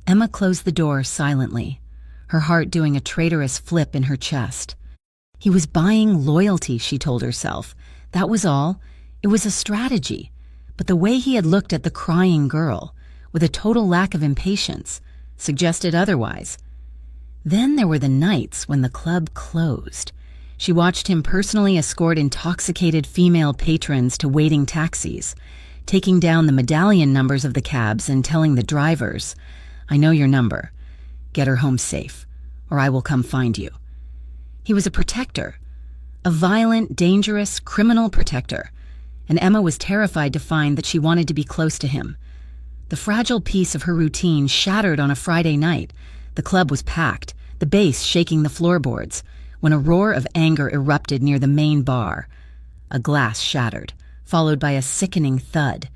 Speaker 1: Emma closed the door silently, her heart doing a traitorous flip in her chest. He was buying loyalty, she told herself. That was all. It was a strategy. But the way he had looked at the crying girl, with a total lack of impatience, suggested otherwise. Then there were the nights when the club closed. She watched him personally escort intoxicated female patrons to waiting taxis, taking down the medallion numbers of the cabs and telling the drivers, "I know your number. Get her home safe, or I will come find you." He was a protector, a violent, dangerous, criminal protector, and Emma was terrified to find that she wanted to be close to him. The fragile piece of her routine shattered on a Friday night. The club was packed, the bass shaking the floorboards, when a roar of anger erupted near the main bar. A glass shattered, followed by a sickening thud.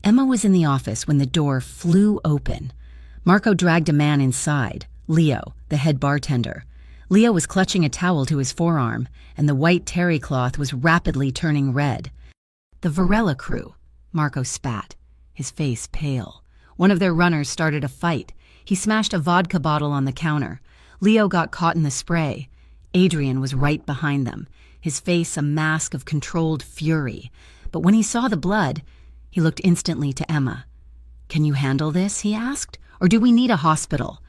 Speaker 1: Emma was in the office when the door flew open. Marco dragged a man inside, Leo, the head bartender. Leo was clutching a towel to his forearm, and the white terry cloth was rapidly turning red. "The Varela crew," Marco spat, his face pale. One of their runners started a fight. He smashed a vodka bottle on the counter. Leo got caught in the spray. Adrian was right behind them, his face a mask of controlled fury. But when he saw the blood, he looked instantly to Emma. "Can you handle this?" he asked. "Or do we need a hospital?"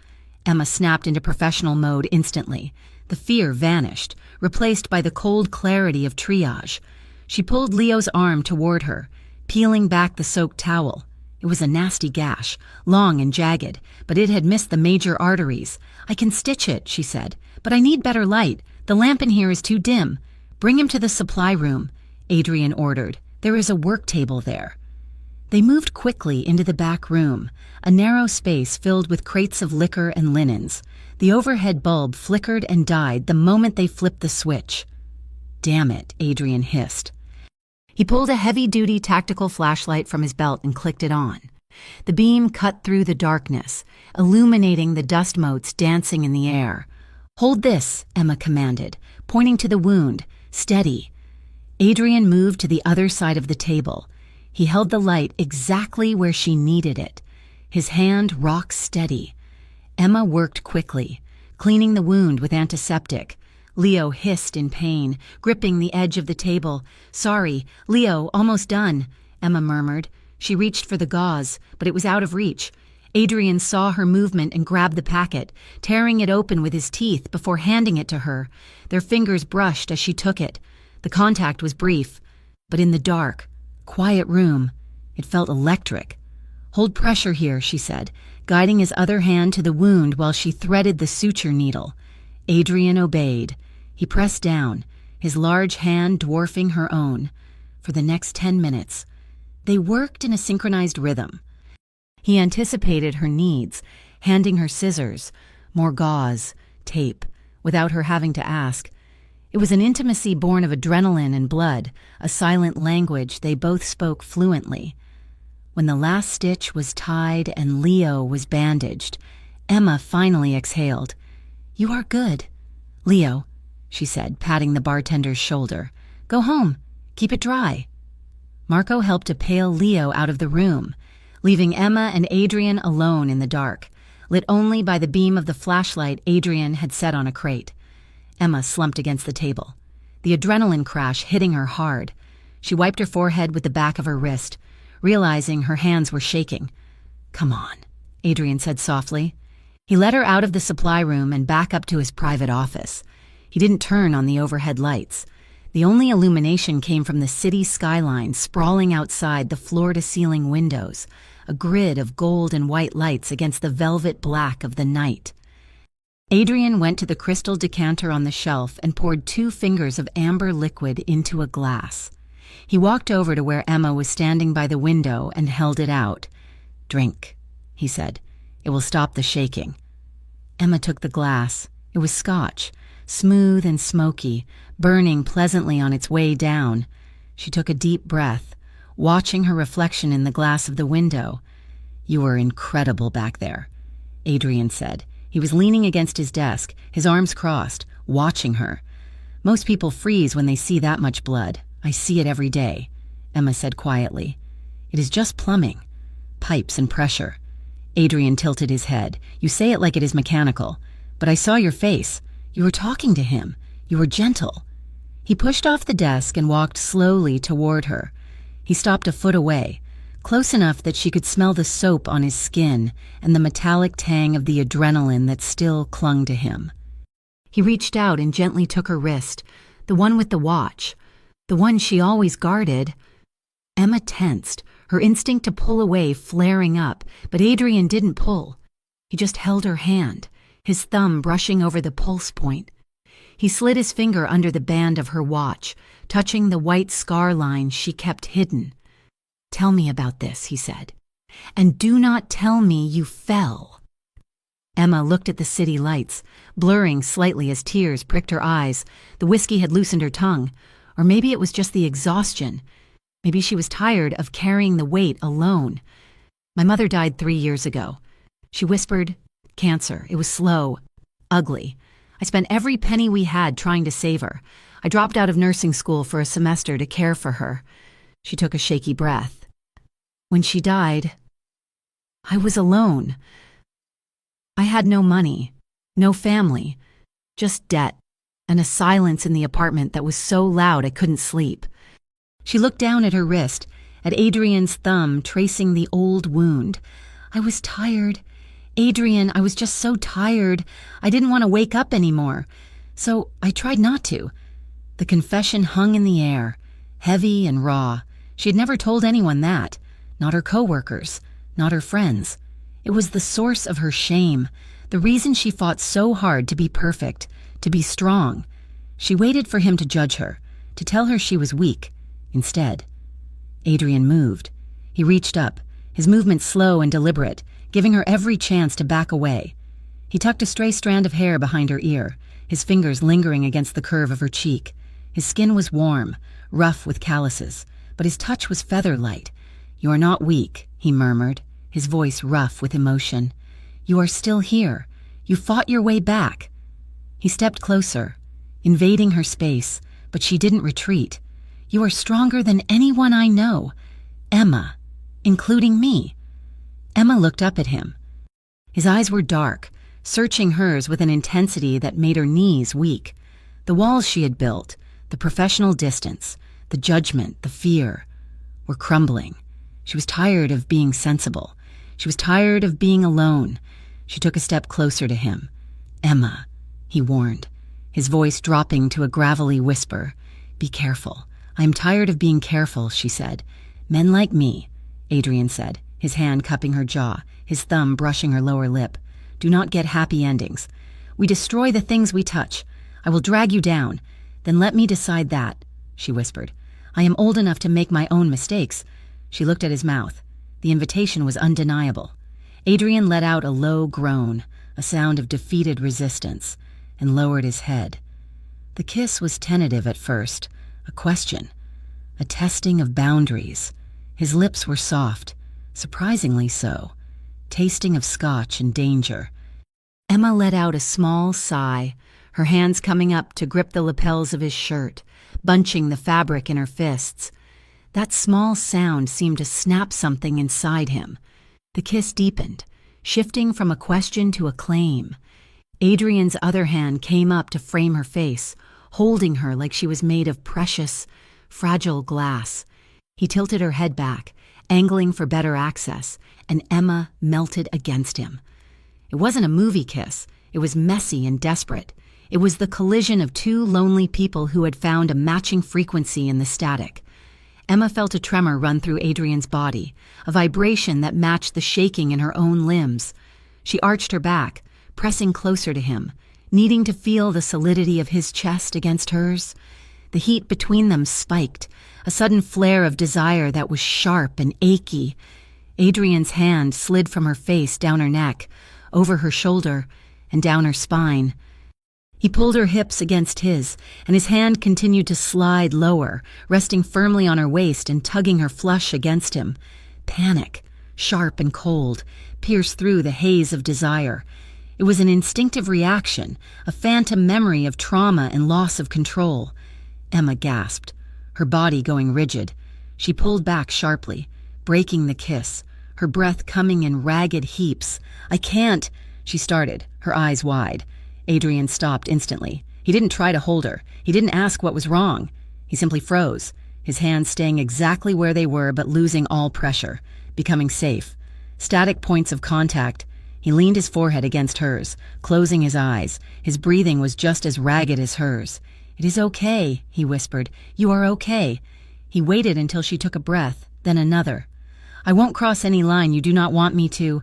Speaker 1: Emma snapped into professional mode instantly. The fear vanished, replaced by the cold clarity of triage. She pulled Leo's arm toward her, peeling back the soaked towel. It was a nasty gash, long and jagged, but it had missed the major arteries. "I can stitch it," she said, "but I need better light. The lamp in here is too dim." "Bring him to the supply room," Adrian ordered. "There is a work table there." They moved quickly into the back room, a narrow space filled with crates of liquor and linens. The overhead bulb flickered and died the moment they flipped the switch. "Damn it," Adrian hissed. He pulled a heavy-duty tactical flashlight from his belt and clicked it on. The beam cut through the darkness, illuminating the dust motes dancing in the air. "Hold this," Emma commanded, pointing to the wound. "Steady." Adrian moved to the other side of the table. He held the light exactly where she needed it. His hand rock steady. Emma worked quickly, cleaning the wound with antiseptic. Leo hissed in pain, gripping the edge of the table. "Sorry, Leo, almost done," Emma murmured. She reached for the gauze, but it was out of reach. Adrian saw her movement and grabbed the packet, tearing it open with his teeth before handing it to her. Their fingers brushed as she took it. The contact was brief, but in the dark, quiet room, it felt electric. "Hold pressure here," she said, guiding his other hand to the wound while she threaded the suture needle. Adrian obeyed. He pressed down, his large hand dwarfing her own. For the next 10 minutes, they worked in a synchronized rhythm. He anticipated her needs, handing her scissors, more gauze, tape, without her having to ask. It was an intimacy born of adrenaline and blood, a silent language they both spoke fluently. When the last stitch was tied and Leo was bandaged, Emma finally exhaled. "You are good." "Leo," she said, patting the bartender's shoulder. "Go home. Keep it dry." Marco helped to pale Leo out of the room, leaving Emma and Adrian alone in the dark, lit only by the beam of the flashlight Adrian had set on a crate. Emma slumped against the table, the adrenaline crash hitting her hard. She wiped her forehead with the back of her wrist, realizing her hands were shaking. "Come on," Adrian said softly. He led her out of the supply room and back up to his private office. He didn't turn on the overhead lights. The only illumination came from the city skyline sprawling outside the floor-to-ceiling windows, a grid of gold and white lights against the velvet black of the night. Adrian went to the crystal decanter on the shelf and poured 2 fingers of amber liquid into a glass. He walked over to where Emma was standing by the window and held it out. "Drink," he said. "It will stop the shaking." Emma took the glass. It was scotch, smooth and smoky, burning pleasantly on its way down. She took a deep breath, watching her reflection in the glass of the window. "You were incredible back there," Adrian said. He was leaning against his desk, his arms crossed, watching her. "Most people freeze when they see that much blood. I see it every day," Emma said quietly. "It is just plumbing. Pipes and pressure." Adrian tilted his head. "You say it like it is mechanical. But I saw your face. You were talking to him. You were gentle." He pushed off the desk and walked slowly toward her. He stopped a foot away, close enough that she could smell the soap on his skin and the metallic tang of the adrenaline that still clung to him. He reached out and gently took her wrist, the one with the watch, the one she always guarded. Emma tensed, her instinct to pull away flaring up, but Adrian didn't pull. He just held her hand, his thumb brushing over the pulse point. He slid his finger under the band of her watch, touching the white scar line she kept hidden. "Tell me about this," he said. "And do not tell me you fell." Emma looked at the city lights, blurring slightly as tears pricked her eyes. The whiskey had loosened her tongue. Or maybe it was just the exhaustion. Maybe she was tired of carrying the weight alone. "My mother died 3 years ago." She whispered, "Cancer. It was slow, ugly. I spent every penny we had trying to save her. I dropped out of nursing school for a semester to care for her." She took a shaky breath. "When she died, I was alone. I had no money, no family, just debt, and a silence in the apartment that was so loud I couldn't sleep." She looked down at her wrist, at Adrian's thumb tracing the old wound. "I was tired. Adrian, I was just so tired. I didn't want to wake up anymore. So I tried not to." The confession hung in the air, heavy and raw. She had never told anyone that, not her coworkers, not her friends. It was the source of her shame, the reason she fought so hard to be perfect, to be strong. She waited for him to judge her, to tell her she was weak. Instead, Adrian moved. He reached up, his movement slow and deliberate, giving her every chance to back away. He tucked a stray strand of hair behind her ear, his fingers lingering against the curve of her cheek. His skin was warm, rough with calluses, but his touch was feather-light. "You are not weak," he murmured, his voice rough with emotion. "You are still here. You fought your way back." He stepped closer, invading her space, but she didn't retreat. "You are stronger than anyone I know. Emma, including me." Emma looked up at him. His eyes were dark, searching hers with an intensity that made her knees weak. The walls she had built, the professional distance, the judgment, the fear, were crumbling. She was tired of being sensible. She was tired of being alone. She took a step closer to him. "Emma," he warned, his voice dropping to a gravelly whisper. "Be careful. I am tired of being careful," she said. "Men like me," Adrian said, his hand cupping her jaw, his thumb brushing her lower lip, "do not get happy endings. We destroy the things we touch. I will drag you down. Then let me decide that," she whispered. "I am old enough to make my own mistakes." She looked at his mouth. The invitation was undeniable. Adrian let out a low groan, a sound of defeated resistance, and lowered his head. The kiss was tentative at first, a question, a testing of boundaries. His lips were soft, surprisingly so, tasting of scotch and danger. Emma let out a small sigh, her hands coming up to grip the lapels of his shirt, bunching the fabric in her fists. That small sound seemed to snap something inside him. The kiss deepened, shifting from a question to a claim. Adrian's other hand came up to frame her face, holding her like she was made of precious, fragile glass. He tilted her head back, angling for better access, and Emma melted against him. It wasn't a movie kiss. It was messy and desperate. It was the collision of two lonely people who had found a matching frequency in the static. Emma felt a tremor run through Adrian's body, a vibration that matched the shaking in her own limbs. She arched her back, pressing closer to him, needing to feel the solidity of his chest against hers. The heat between them spiked, a sudden flare of desire that was sharp and achy. Adrian's hand slid from her face down her neck, over her shoulder, and down her spine. He pulled her hips against his, and his hand continued to slide lower, resting firmly on her waist and tugging her flush against him. Panic, sharp and cold, pierced through the haze of desire. It was an instinctive reaction, a phantom memory of trauma and loss of control. Emma gasped, her body going rigid. She pulled back sharply, breaking the kiss, her breath coming in ragged heaps. "I can't," she started, her eyes wide. Adrian stopped instantly. He didn't try to hold her. He didn't ask what was wrong. He simply froze, his hands staying exactly where they were but losing all pressure, becoming safe. Static points of contact. He leaned his forehead against hers, closing his eyes. His breathing was just as ragged as hers. "It is okay," he whispered. "You are okay." He waited until she took a breath, then another. "I won't cross any line you do not want me to."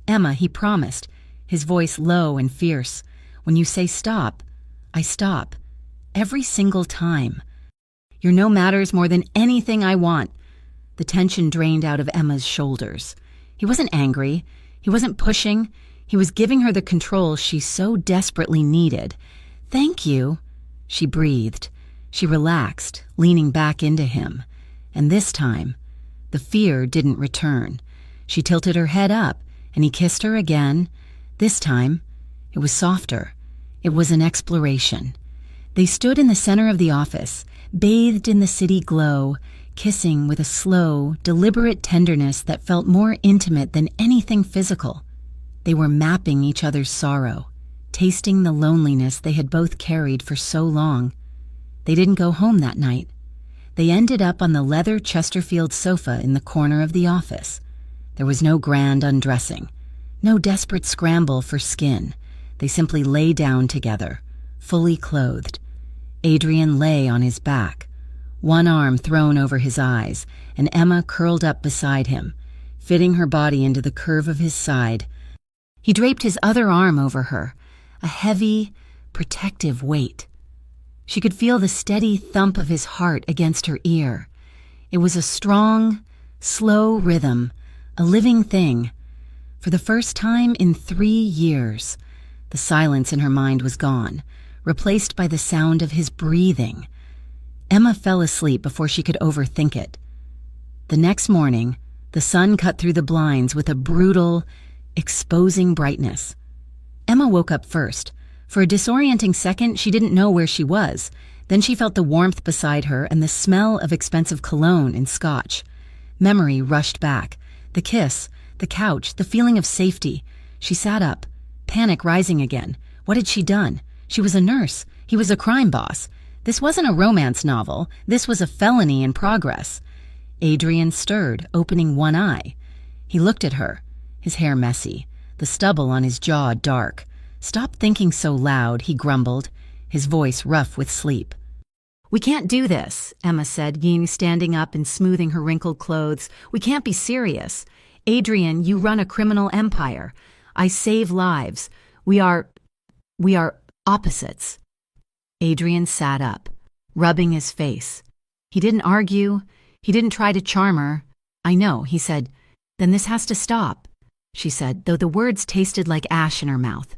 Speaker 1: "Emma," he promised, his voice low and fierce. "When you say stop, I stop. Every single time. Your no matters more than anything I want." The tension drained out of Emma's shoulders. He wasn't angry. He wasn't pushing. He was giving her the control she so desperately needed. "Thank you," she breathed. She relaxed, leaning back into him. And this time, the fear didn't return. She tilted her head up, and he kissed her again. This time, it was softer. It was an exploration. They stood in the center of the office, bathed in the city glow, kissing with a slow, deliberate tenderness that felt more intimate than anything physical. They were mapping each other's sorrow, tasting the loneliness they had both carried for so long. They didn't go home that night. They ended up on the leather Chesterfield sofa in the corner of the office. There was no grand undressing, no desperate scramble for skin. They simply lay down together, fully clothed. Adrian lay on his back, one arm thrown over his eyes, and Emma curled up beside him, fitting her body into the curve of his side. He draped his other arm over her, a heavy, protective weight. She could feel the steady thump of his heart against her ear. It was a strong, slow rhythm, a living thing. For the first time in 3 years, the silence in her mind was gone, replaced by the sound of his breathing. Emma fell asleep before she could overthink it. The next morning, the sun cut through the blinds with a brutal, exposing brightness. Emma woke up first. For a disorienting second, she didn't know where she was. Then she felt the warmth beside her and the smell of expensive cologne and scotch. Memory rushed back. The kiss, the couch, the feeling of safety. She sat up, panic rising again. What had she done? She was a nurse. He was a crime boss. This wasn't a romance novel. This was a felony in progress. Adrian stirred, opening one eye. He looked at her, his hair messy, the stubble on his jaw dark. "Stop thinking so loud," he grumbled, his voice rough with sleep. "We can't do this," Emma said, standing up and smoothing her wrinkled clothes. "We can't be serious. Adrian, you run a criminal empire. I save lives. We are opposites." Adrian sat up, rubbing his face. He didn't argue. He didn't try to charm her. "I know," he said. "Then this has to stop," she said, though the words tasted like ash in her mouth.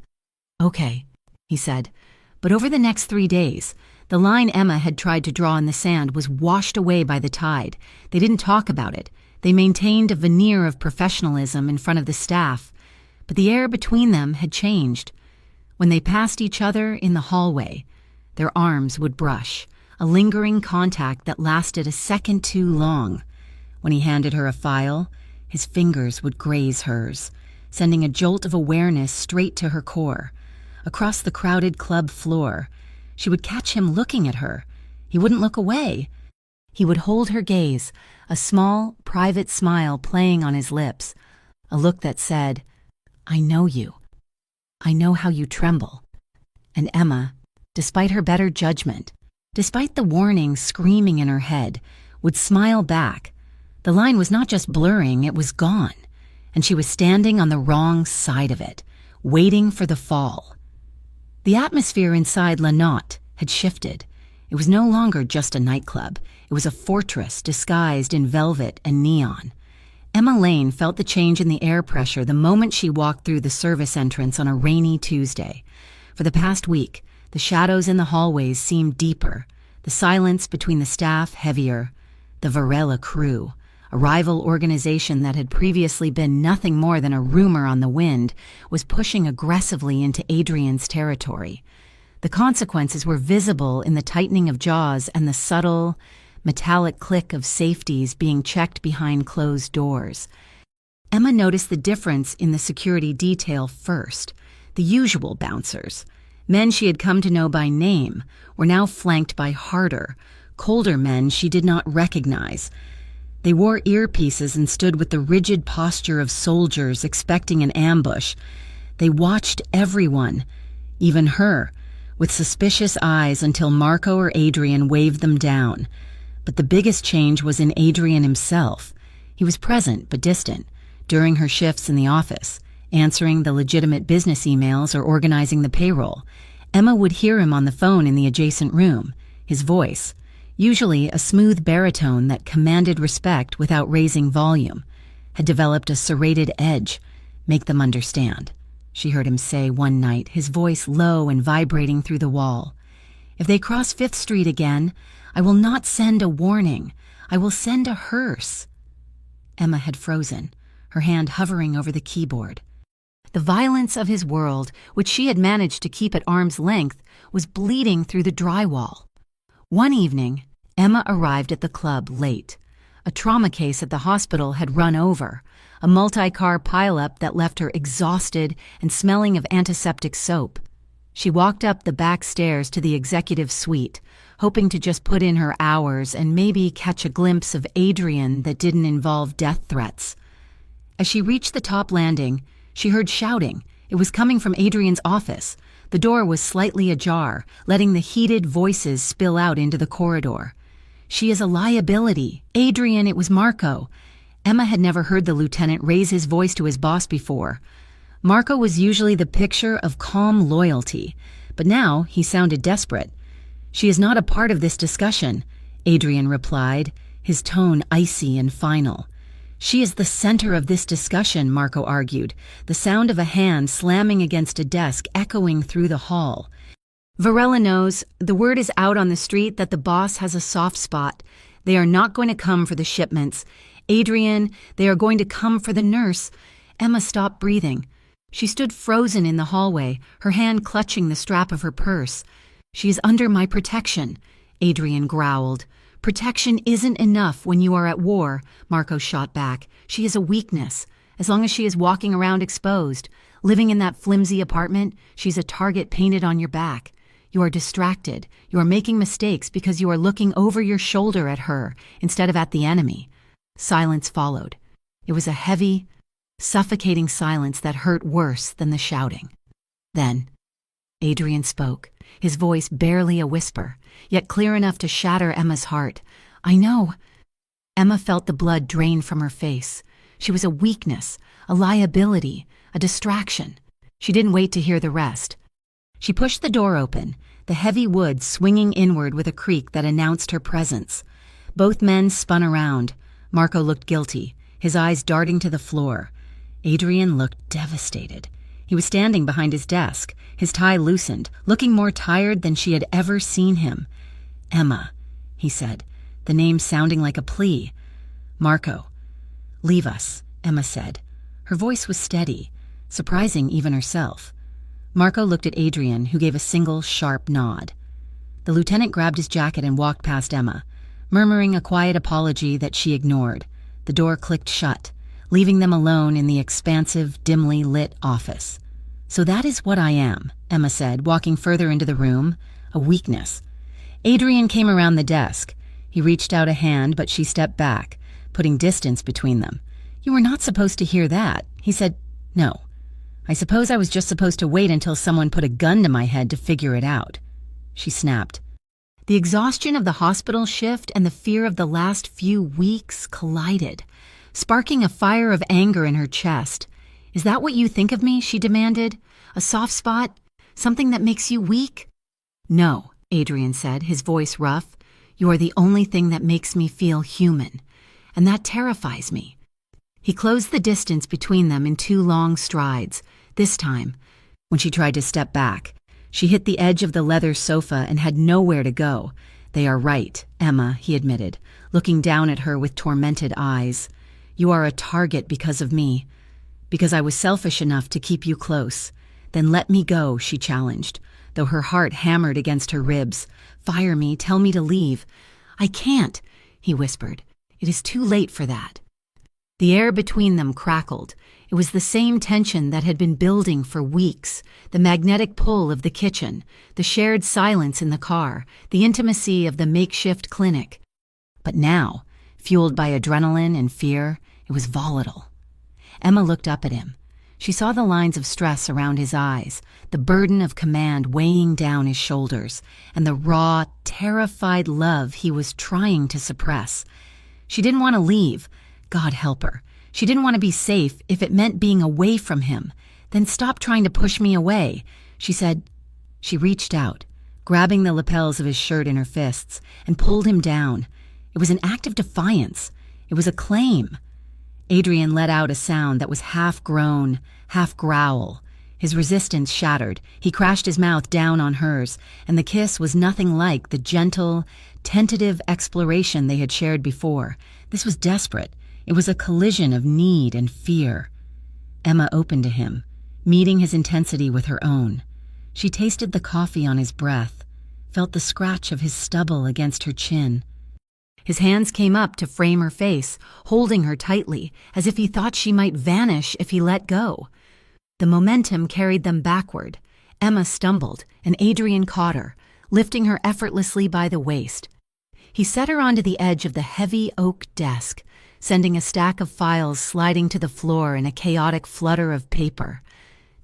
Speaker 1: "Okay," he said. But over the next 3 days, the line Emma had tried to draw in the sand was washed away by the tide. They didn't talk about it. They maintained a veneer of professionalism in front of the staff. But the air between them had changed. When they passed each other in the hallway, their arms would brush, a lingering contact that lasted a second too long. When he handed her a file, his fingers would graze hers, sending a jolt of awareness straight to her core. Across the crowded club floor, she would catch him looking at her. He wouldn't look away. He would hold her gaze, a small, private smile playing on his lips, a look that said, "I know you. I know how you tremble." And Emma, despite her better judgment, despite the warning screaming in her head, would smile back. The line was not just blurring, it was gone, and she was standing on the wrong side of it, waiting for the fall. The atmosphere inside La Notte had shifted. It was no longer just a nightclub. It was a fortress disguised in velvet and neon. Emma Lane felt the change in the air pressure the moment she walked through the service entrance on a rainy Tuesday. For the past week, the shadows in the hallways seemed deeper, the silence between the staff heavier. The Varela crew, A rival organization that had previously been nothing more than a rumor on the wind was pushing aggressively into Adrian's territory. The consequences were visible in the tightening of jaws and the subtle, metallic click of safeties being checked behind closed doors. Emma noticed the difference in the security detail first. The usual bouncers, men she had come to know by name, were now flanked by harder, colder men she did not recognize. They wore earpieces and stood with the rigid posture of soldiers expecting an ambush. They watched everyone, even her, with suspicious eyes until Marco or Adrian waved them down. But the biggest change was in Adrian himself. He was present but distant during her shifts in the office, answering the legitimate business emails or organizing the payroll. Emma would hear him on the phone in the adjacent room. His voice, usually a smooth baritone that commanded respect without raising volume, had developed a serrated edge. Make them understand, she heard him say one night, his voice low and vibrating through the wall. If they cross 5th Street again, I will not send a warning. I will send a hearse. Emma had frozen, her hand hovering over the keyboard. The violence of his world, which she had managed to keep at arm's length, was bleeding through the drywall. One evening, Emma arrived at the club late. A trauma case at the hospital had run over, a multi-car pileup that left her exhausted and smelling of antiseptic soap. She walked up the back stairs to the executive suite, hoping to just put in her hours and maybe catch a glimpse of Adrian that didn't involve death threats. As she reached the top landing, she heard shouting. It was coming from Adrian's office. The door was slightly ajar, letting the heated voices spill out into the corridor. She is a liability. Adrian, it was Marco. Emma had never heard the lieutenant raise his voice to his boss before. Marco was usually the picture of calm loyalty, but now he sounded desperate. She is not a part of this discussion, Adrian replied, his tone icy and final. She is the center of this discussion, Marco argued, the sound of a hand slamming against a desk echoing through the hall. Varela knows. The word is out on the street that the boss has a soft spot. They are not going to come for the shipments. Adrian, they are going to come for the nurse. Emma stopped breathing. She stood frozen in the hallway, her hand clutching the strap of her purse. She is under my protection, Adrian growled. Protection isn't enough when you are at war, Marco shot back. She is a weakness. As long as she is walking around exposed, living in that flimsy apartment, she's a target painted on your back. You are distracted. You are making mistakes because you are looking over your shoulder at her instead of at the enemy. Silence followed. It was a heavy, suffocating silence that hurt worse than the shouting. Then, Adrian spoke, his voice barely a whisper, yet clear enough to shatter Emma's heart. I know. Emma felt the blood drain from her face. She was a weakness, a liability, a distraction. She didn't wait to hear the rest. She pushed the door open, the heavy wood swinging inward with a creak that announced her presence. Both men spun around. Marco looked guilty, his eyes darting to the floor. Adrian looked devastated. He was standing behind his desk, his tie loosened, looking more tired than she had ever seen him. Emma, he said, the name sounding like a plea. Marco. Leave us, Emma said. Her voice was steady, surprising even herself. Marco looked at Adrian, who gave a single, sharp nod. The lieutenant grabbed his jacket and walked past Emma, murmuring a quiet apology that she ignored. The door clicked shut, leaving them alone in the expansive, dimly lit office. So that is what I am, Emma said, walking further into the room. A weakness. Adrian came around the desk. He reached out a hand, but she stepped back, putting distance between them. You were not supposed to hear that. He said, no. I suppose I was just supposed to wait until someone put a gun to my head to figure it out. She snapped. The exhaustion of the hospital shift and the fear of the last few weeks collided, sparking a fire of anger in her chest. Is that what you think of me? She demanded. A soft spot? Something that makes you weak? No, Adrian said, his voice rough. You are the only thing that makes me feel human, and that terrifies me. He closed the distance between them in 2 long strides. This time, when she tried to step back, she hit the edge of the leather sofa and had nowhere to go. "They are right, Emma," he admitted, looking down at her with tormented eyes. "You are a target because of me, because I was selfish enough to keep you close. Then let me go," she challenged, though her heart hammered against her ribs. "Fire me, tell me to leave." "I can't," he whispered. "It is too late for that." The air between them crackled. It was the same tension that had been building for weeks, the magnetic pull of the kitchen, the shared silence in the car, the intimacy of the makeshift clinic. But now, fueled by adrenaline and fear, it was volatile. Emma looked up at him. She saw the lines of stress around his eyes, the burden of command weighing down his shoulders, and the raw, terrified love he was trying to suppress. She didn't want to leave. God help her. She didn't want to be safe if it meant being away from him. "Then stop trying to push me away," she said. She reached out, grabbing the lapels of his shirt in her fists, and pulled him down. It was an act of defiance. It was a claim. Adrian let out a sound that was half groan, half growl. His resistance shattered. He crashed his mouth down on hers, and the kiss was nothing like the gentle, tentative exploration they had shared before. This was desperate. It was a collision of need and fear. Emma opened to him, meeting his intensity with her own. She tasted the coffee on his breath, felt the scratch of his stubble against her chin. His hands came up to frame her face, holding her tightly, as if he thought she might vanish if he let go. The momentum carried them backward. Emma stumbled, and Adrian caught her, lifting her effortlessly by the waist. He set her onto the edge of the heavy oak desk, sending a stack of files sliding to the floor in a chaotic flutter of paper.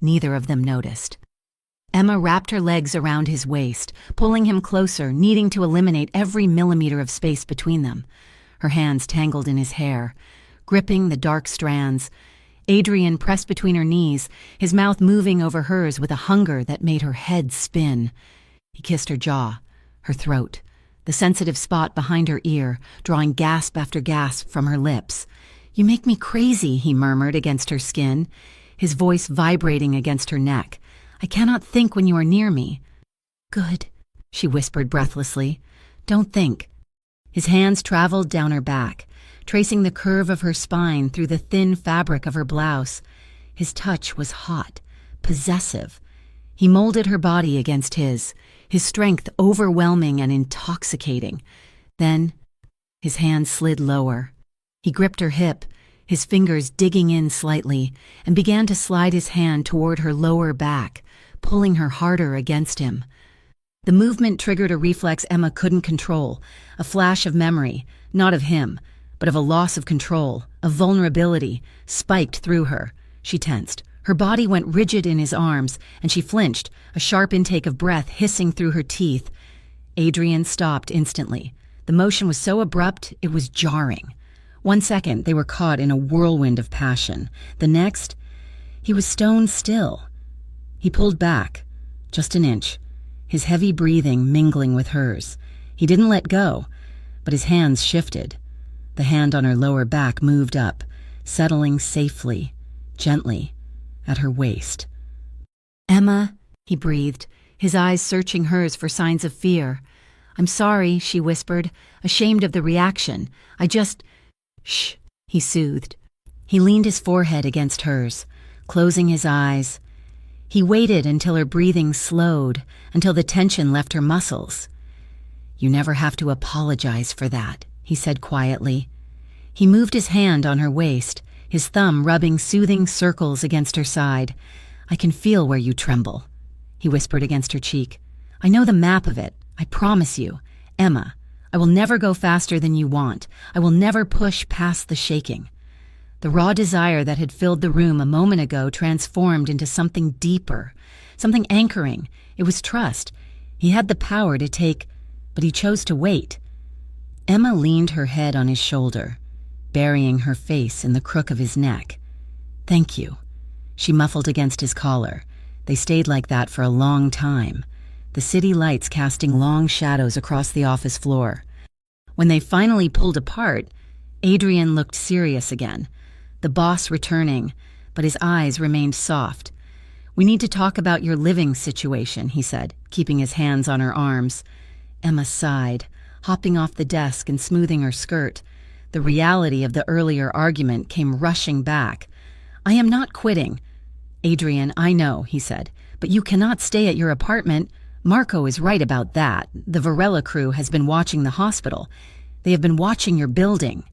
Speaker 1: Neither of them noticed. Emma wrapped her legs around his waist, pulling him closer, needing to eliminate every millimeter of space between them. Her hands tangled in his hair, gripping the dark strands. Adrian pressed between her knees, his mouth moving over hers with a hunger that made her head spin. He kissed her jaw, her throat, the sensitive spot behind her ear, drawing gasp after gasp from her lips. "You make me crazy," he murmured against her skin, his voice vibrating against her neck. "I cannot think when you are near me." "Good," she whispered breathlessly. "Don't think." His hands traveled down her back, tracing the curve of her spine through the thin fabric of her blouse. His touch was hot, possessive. He molded her body against his strength overwhelming and intoxicating. Then his hand slid lower. He gripped her hip, his fingers digging in slightly, and began to slide his hand toward her lower back, pulling her harder against him. The movement triggered a reflex Emma couldn't control, a flash of memory, not of him, but of a loss of control, of vulnerability, spiked through her. She tensed. Her body went rigid in his arms, and she flinched, a sharp intake of breath hissing through her teeth. Adrian stopped instantly. The motion was so abrupt, it was jarring. 1 second, they were caught in a whirlwind of passion. The next, he was stone still. He pulled back, just an inch, his heavy breathing mingling with hers. He didn't let go, but his hands shifted. The hand on her lower back moved up, settling safely, gently, at her waist. "Emma," he breathed, his eyes searching hers for signs of fear. "I'm sorry," she whispered, ashamed of the reaction. "I just—" "Shh," he soothed. He leaned his forehead against hers, closing his eyes. He waited until her breathing slowed, until the tension left her muscles. "You never have to apologize for that," he said quietly. He moved his hand on her waist, his thumb rubbing soothing circles against her side. "I can feel where you tremble," he whispered against her cheek. "I know the map of it, I promise you. Emma, I will never go faster than you want. I will never push past the shaking." The raw desire that had filled the room a moment ago transformed into something deeper, something anchoring. It was trust. He had the power to take, but he chose to wait. Emma leaned her head on his shoulder, burying her face in the crook of his neck. "Thank you." She muffled against his collar. They stayed like that for a long time, the city lights casting long shadows across the office floor. When they finally pulled apart, Adrian looked serious again, the boss returning, but his eyes remained soft. "We need to talk about your living situation," he said, keeping his hands on her arms. Emma sighed. hopping off the desk and smoothing her skirt. The reality of the earlier argument came rushing back. "I am not quitting." "Adrian, I know," he said, "but you cannot stay at your apartment. Marco is right about that. The Varela crew has been watching the hospital. They have been watching your building."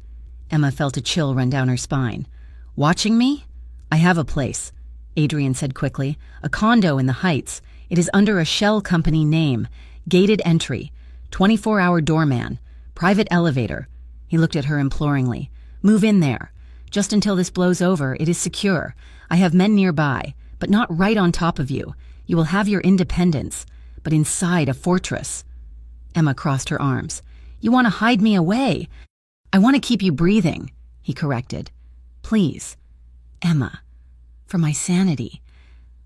Speaker 1: Emma felt a chill run down her spine. "Watching me? I have a place," Adrian said quickly. "A condo in the Heights. It is under a shell company name. Gated entry. 24-hour doorman. Private elevator." He looked at her imploringly. "Move in there. Just until this blows over, it is secure. I have men nearby, but not right on top of you. You will have your independence, but inside a fortress." Emma crossed her arms. "You want to hide me away." "I want to keep you breathing," he corrected. "Please, Emma, for my sanity."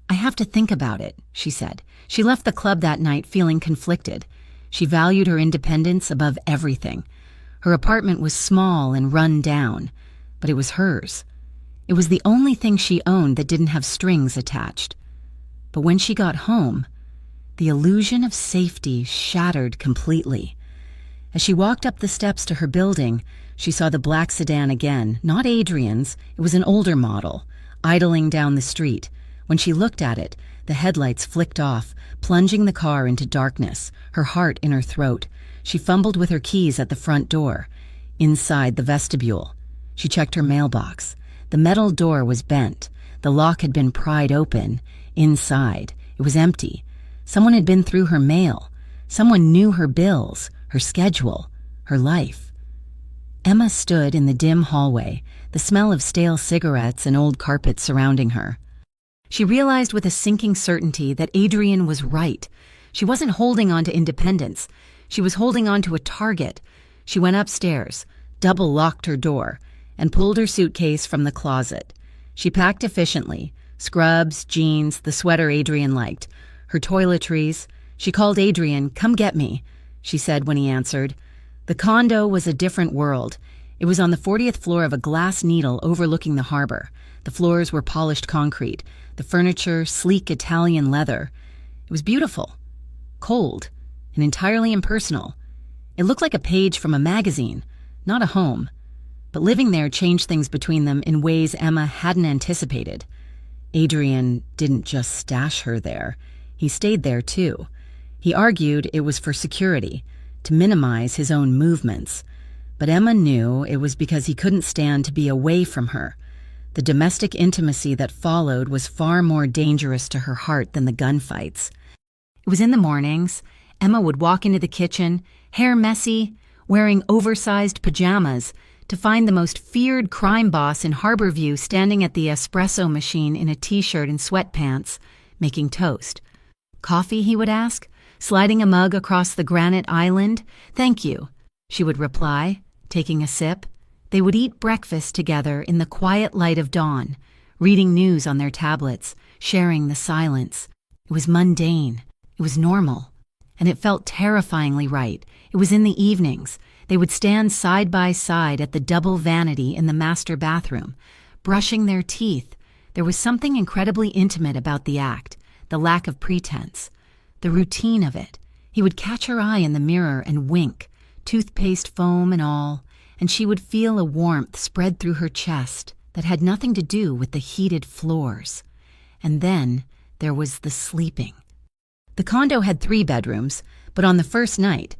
Speaker 1: "I have to think about it," she said. She left the club that night feeling conflicted. She valued her independence above everything. Her apartment was small and run down, but it was hers. It was the only thing she owned that didn't have strings attached. But when she got home, the illusion of safety shattered completely. As she walked up the steps to her building, she saw the black sedan again, not Adrian's, it was an older model, idling down the street. When she looked at it, the headlights flicked off, plunging the car into darkness, her heart in her throat. She fumbled with her keys at the front door. Inside the vestibule, she checked her mailbox. The metal door was bent. The lock had been pried open. Inside, it was empty. Someone had been through her mail. Someone knew her bills, her schedule, her life. Emma stood in the dim hallway, the smell of stale cigarettes and old carpet surrounding her. She realized with a sinking certainty that Adrian was right. She wasn't holding on to independence. She was holding on to a target. She went upstairs, double-locked her door, and pulled her suitcase from the closet. She packed efficiently, scrubs, jeans, the sweater Adrian liked, her toiletries. She called Adrian, "Come get me," she said when he answered. The condo was a different world. It was on the 40th floor of a glass needle overlooking the harbor. The floors were polished concrete, the furniture sleek Italian leather. It was beautiful, cold, and entirely impersonal. It looked like a page from a magazine, not a home. But living there changed things between them in ways Emma hadn't anticipated. Adrian didn't just stash her there. He stayed there, too. He argued it was for security, to minimize his own movements. But Emma knew it was because he couldn't stand to be away from her. The domestic intimacy that followed was far more dangerous to her heart than the gunfights. It was in the mornings. Emma would walk into the kitchen, hair messy, wearing oversized pajamas, to find the most feared crime boss in Harborview standing at the espresso machine in a t-shirt and sweatpants, making toast. "Coffee?" he would ask, sliding a mug across the granite island. "Thank you," she would reply, taking a sip. They would eat breakfast together in the quiet light of dawn, reading news on their tablets, sharing the silence. It was mundane. It was normal. And it felt terrifyingly right. It was in the evenings. They would stand side by side at the double vanity in the master bathroom, brushing their teeth. There was something incredibly intimate about the act, the lack of pretense, the routine of it. He would catch her eye in the mirror and wink, toothpaste foam and all, and she would feel a warmth spread through her chest that had nothing to do with the heated floors. And then there was the sleeping. The condo had 3 bedrooms, but on the first night,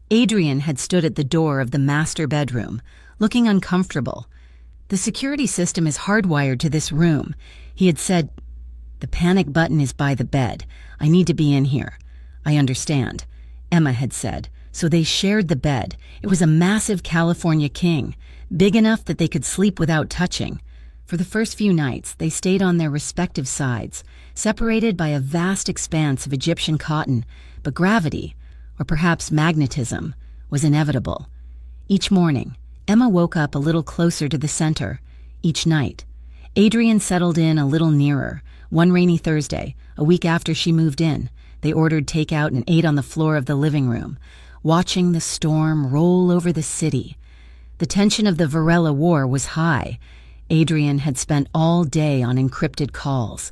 Speaker 1: Adrian had stood at the door of the master bedroom, looking uncomfortable. "The security system is hardwired to this room," he had said. "The panic button is by the bed. I need to be in here." "I understand," Emma had said. So they shared the bed. It was a massive California king, big enough that they could sleep without touching. For the first few nights, they stayed on their respective sides, separated by a vast expanse of Egyptian cotton, but gravity, or perhaps magnetism, was inevitable. Each morning, Emma woke up a little closer to the center. Each night, Adrian settled in a little nearer. One rainy Thursday, a week after she moved in, they ordered takeout and ate on the floor of the living room, watching the storm roll over the city. The tension of the Varela War was high. Adrian had spent all day on encrypted calls.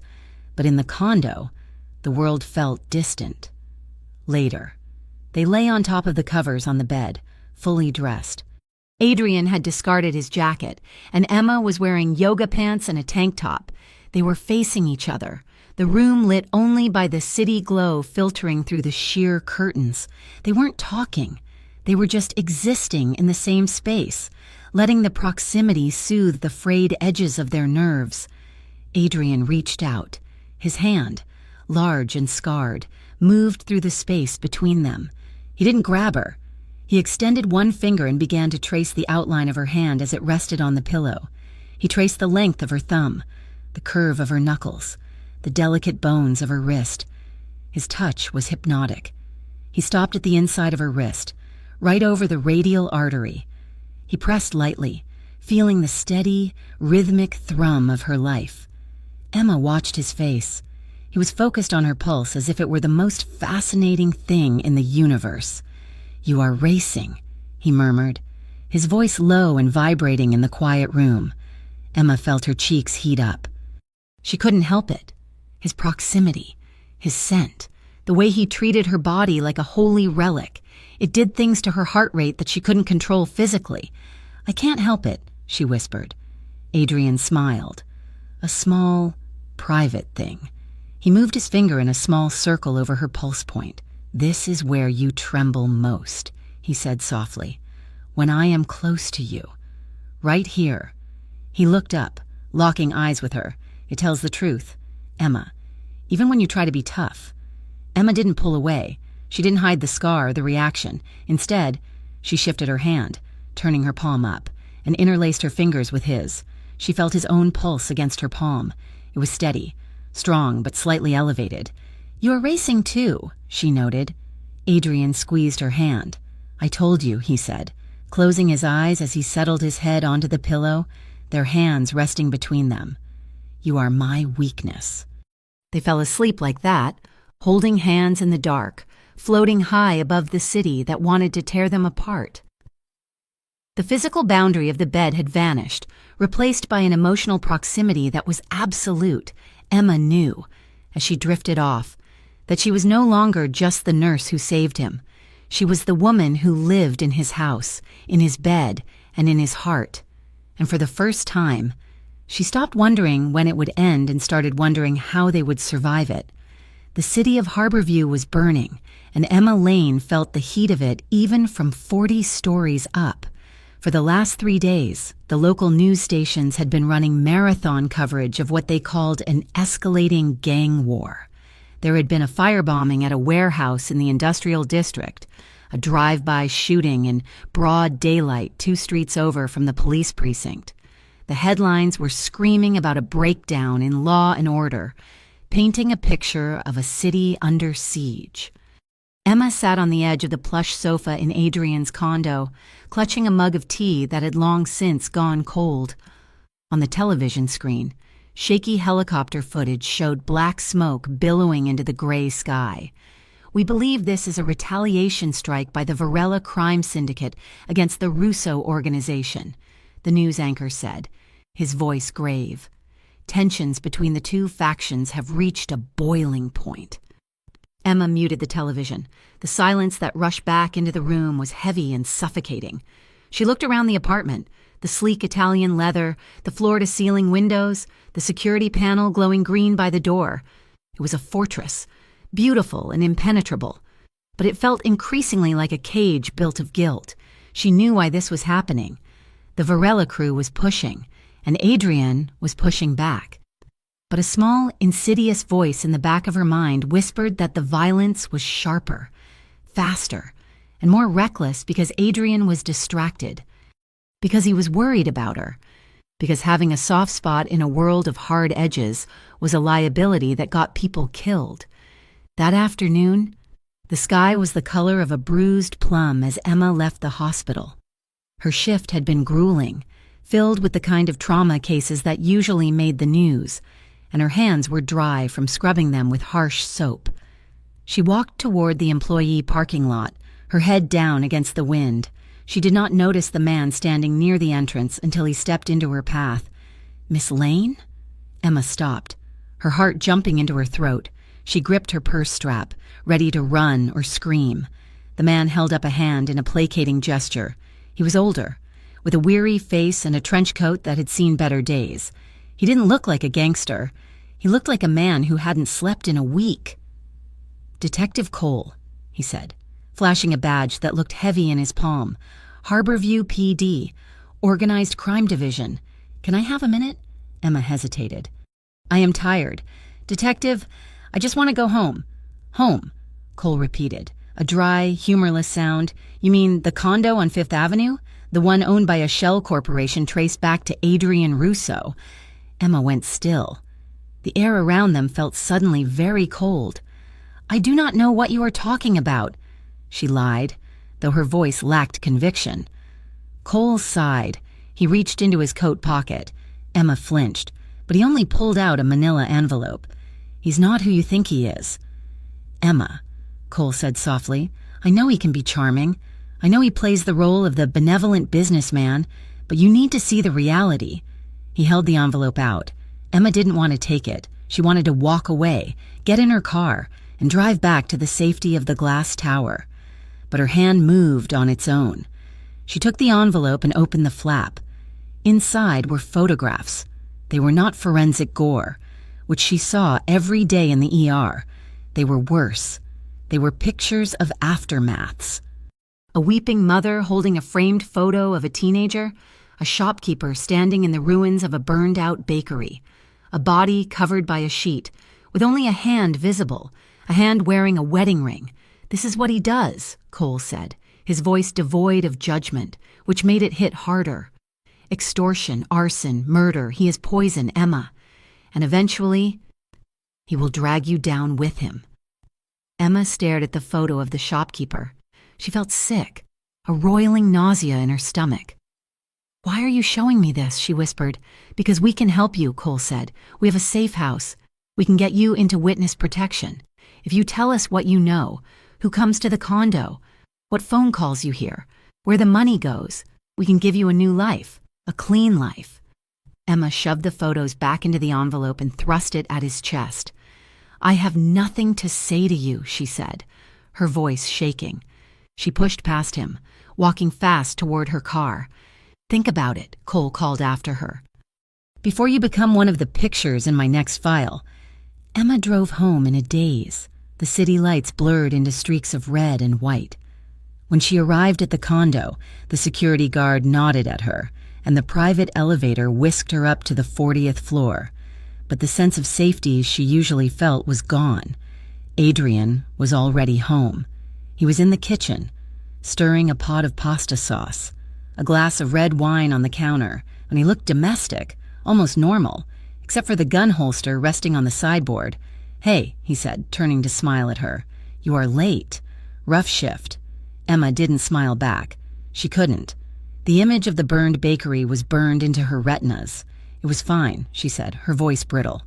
Speaker 1: But in the condo, the world felt distant. Later, They lay on top of the covers on the bed, fully dressed. Adrian had discarded his jacket, and Emma was wearing yoga pants and a tank top. They were facing each other, the room lit only by the city glow filtering through the sheer curtains. They weren't talking. They were just existing in the same space, letting the proximity soothe the frayed edges of their nerves. Adrian reached out. His hand, large and scarred, moved through the space between them. He didn't grab her. He extended one finger and began to trace the outline of her hand as it rested on the pillow. He traced the length of her thumb, the curve of her knuckles, the delicate bones of her wrist. His touch was hypnotic. He stopped at the inside of her wrist, right over the radial artery. He pressed lightly, feeling the steady, rhythmic thrum of her life. Emma watched his face. He was focused on her pulse as if it were the most fascinating thing in the universe. "You are racing," he murmured, his voice low and vibrating in the quiet room. Emma felt her cheeks heat up. She couldn't help it. His proximity, his scent, the way he treated her body like a holy relic. It did things to her heart rate that she couldn't control physically. "I can't help it," she whispered. Adrian smiled. A small, private thing. He moved his finger in a small circle over her pulse point. "This is where you tremble most," he said softly. "When I am close to you. Right here." He looked up, locking eyes with her. "It tells the truth, Emma, even when you try to be tough." Emma didn't pull away. She didn't hide the scar or the reaction. Instead, she shifted her hand, turning her palm up, and interlaced her fingers with his. She felt his own pulse against her palm. It was steady, strong but slightly elevated. "You're racing too," she noted. Adrian squeezed her hand. "I told you," he said, closing his eyes as he settled his head onto the pillow, their hands resting between them. "You are my weakness." They fell asleep like that, holding hands in the dark, floating high above the city that wanted to tear them apart. The physical boundary of the bed had vanished, replaced by an emotional proximity that was absolute. Emma knew, as she drifted off, that she was no longer just the nurse who saved him. She was the woman who lived in his house, in his bed, and in his heart. And for the first time, she stopped wondering when it would end and started wondering how they would survive it. The city of Harborview was burning, and Emma Lane felt the heat of it even from 40 stories up. For the last 3 days, the local news stations had been running marathon coverage of what they called an escalating gang war. There had been a firebombing at a warehouse in the industrial district, a drive-by shooting in broad daylight 2 streets over from the police precinct. The headlines were screaming about a breakdown in law and order, painting a picture of a city under siege. Emma sat on the edge of the plush sofa in Adrian's condo, clutching a mug of tea that had long since gone cold. On the television screen, shaky helicopter footage showed black smoke billowing into the gray sky. "We believe this is a retaliation strike by the Varela crime syndicate against the Russo organization," the news anchor said, his voice grave. "Tensions between the two factions have reached a boiling point." Emma muted the television. The silence that rushed back into the room was heavy and suffocating. She looked around the apartment, the sleek Italian leather, the floor-to-ceiling windows, the security panel glowing green by the door. It was a fortress, beautiful and impenetrable, but it felt increasingly like a cage built of guilt. She knew why this was happening. The Varela crew was pushing, and Adrian was pushing back. But a small, insidious voice in the back of her mind whispered that the violence was sharper, faster, and more reckless because Adrian was distracted, because he was worried about her, because having a soft spot in a world of hard edges was a liability that got people killed. That afternoon, the sky was the color of a bruised plum as Emma left the hospital. Her shift had been grueling, filled with the kind of trauma cases that usually made the news, and her hands were dry from scrubbing them with harsh soap. She walked toward the employee parking lot, her head down against the wind. She did not notice the man standing near the entrance until he stepped into her path. "Miss Lane?" Emma stopped, her heart jumping into her throat. She gripped her purse strap, ready to run or scream. The man held up a hand in a placating gesture. He was older, with a weary face and a trench coat that had seen better days. He didn't look like a gangster. He looked like a man who hadn't slept in a week. "Detective Cole," he said, flashing a badge that looked heavy in his palm. "Harborview PD, Organized Crime Division. Can I have a minute?" Emma hesitated. "I am tired. Detective, I just want to go home." "Home," Cole repeated, a dry, humorless sound. "You mean the condo on Fifth Avenue? The one owned by a shell corporation traced back to Adrian Russo?" Emma went still. The air around them felt suddenly very cold. "I do not know what you are talking about," she lied, though her voice lacked conviction. Cole sighed. He reached into his coat pocket. Emma flinched, but he only pulled out a manila envelope. "He's not who you think he is." "Emma," Cole said softly, "I know he can be charming. I know he plays the role of the benevolent businessman, but you need to see the reality." He held the envelope out. Emma didn't want to take it. She wanted to walk away, get in her car, and drive back to the safety of the glass tower. But her hand moved on its own. She took the envelope and opened the flap. Inside were photographs. They were not forensic gore, which she saw every day in the ER. They were worse. They were pictures of aftermaths. A weeping mother holding a framed photo of a teenager, a shopkeeper standing in the ruins of a burned-out bakery, a body covered by a sheet, with only a hand visible, a hand wearing a wedding ring. "This is what he does," Cole said, his voice devoid of judgment, which made it hit harder. "Extortion, arson, murder, he is poison, Emma. And eventually, he will drag you down with him." Emma stared at the photo of the shopkeeper. She felt sick, a roiling nausea in her stomach. "Why are you showing me this?" she whispered. "Because we can help you," Cole said. "We have a safe house. We can get you into witness protection. If you tell us what you know, who comes to the condo, what phone calls you hear, where the money goes, we can give you a new life, a clean life." Emma shoved the photos back into the envelope and thrust it at his chest. "I have nothing to say to you," she said, her voice shaking. She pushed past him, walking fast toward her car. "Think about it," Cole called after her. "Before you become one of the pictures in my next file." Emma drove home in a daze. The city lights blurred into streaks of red and white. When she arrived at the condo, the security guard nodded at her, and the private elevator whisked her up to the 40th floor. But the sense of safety she usually felt was gone. Adrian was already home. He was in the kitchen, stirring a pot of pasta sauce, a glass of red wine on the counter, and he looked domestic, almost normal, except for the gun holster resting on the sideboard. "Hey," he said, turning to smile at her. "You are late. Rough shift." Emma didn't smile back. She couldn't. The image of the burned bakery was burned into her retinas. "It was fine," she said, her voice brittle.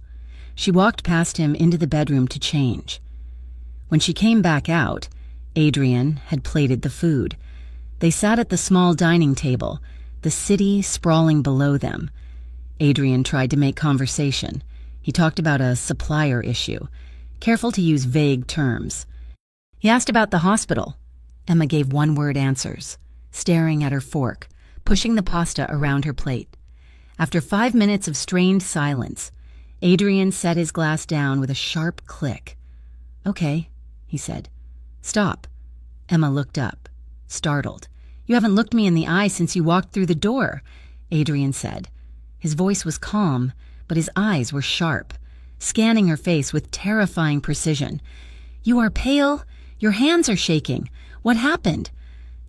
Speaker 1: She walked past him into the bedroom to change. When she came back out, Adrian had plated the food. They sat at the small dining table, the city sprawling below them. Adrian tried to make conversation. He talked about a supplier issue, careful to use vague terms. He asked about the hospital. Emma gave one-word answers, staring at her fork, pushing the pasta around her plate. After 5 minutes of strained silence, Adrian set his glass down with a sharp click. "Okay," he said. "Stop." Emma looked up, startled. "You haven't looked me in the eye since you walked through the door," Adrian said. His voice was calm, but his eyes were sharp, scanning her face with terrifying precision. "You are pale. Your hands are shaking. What happened?"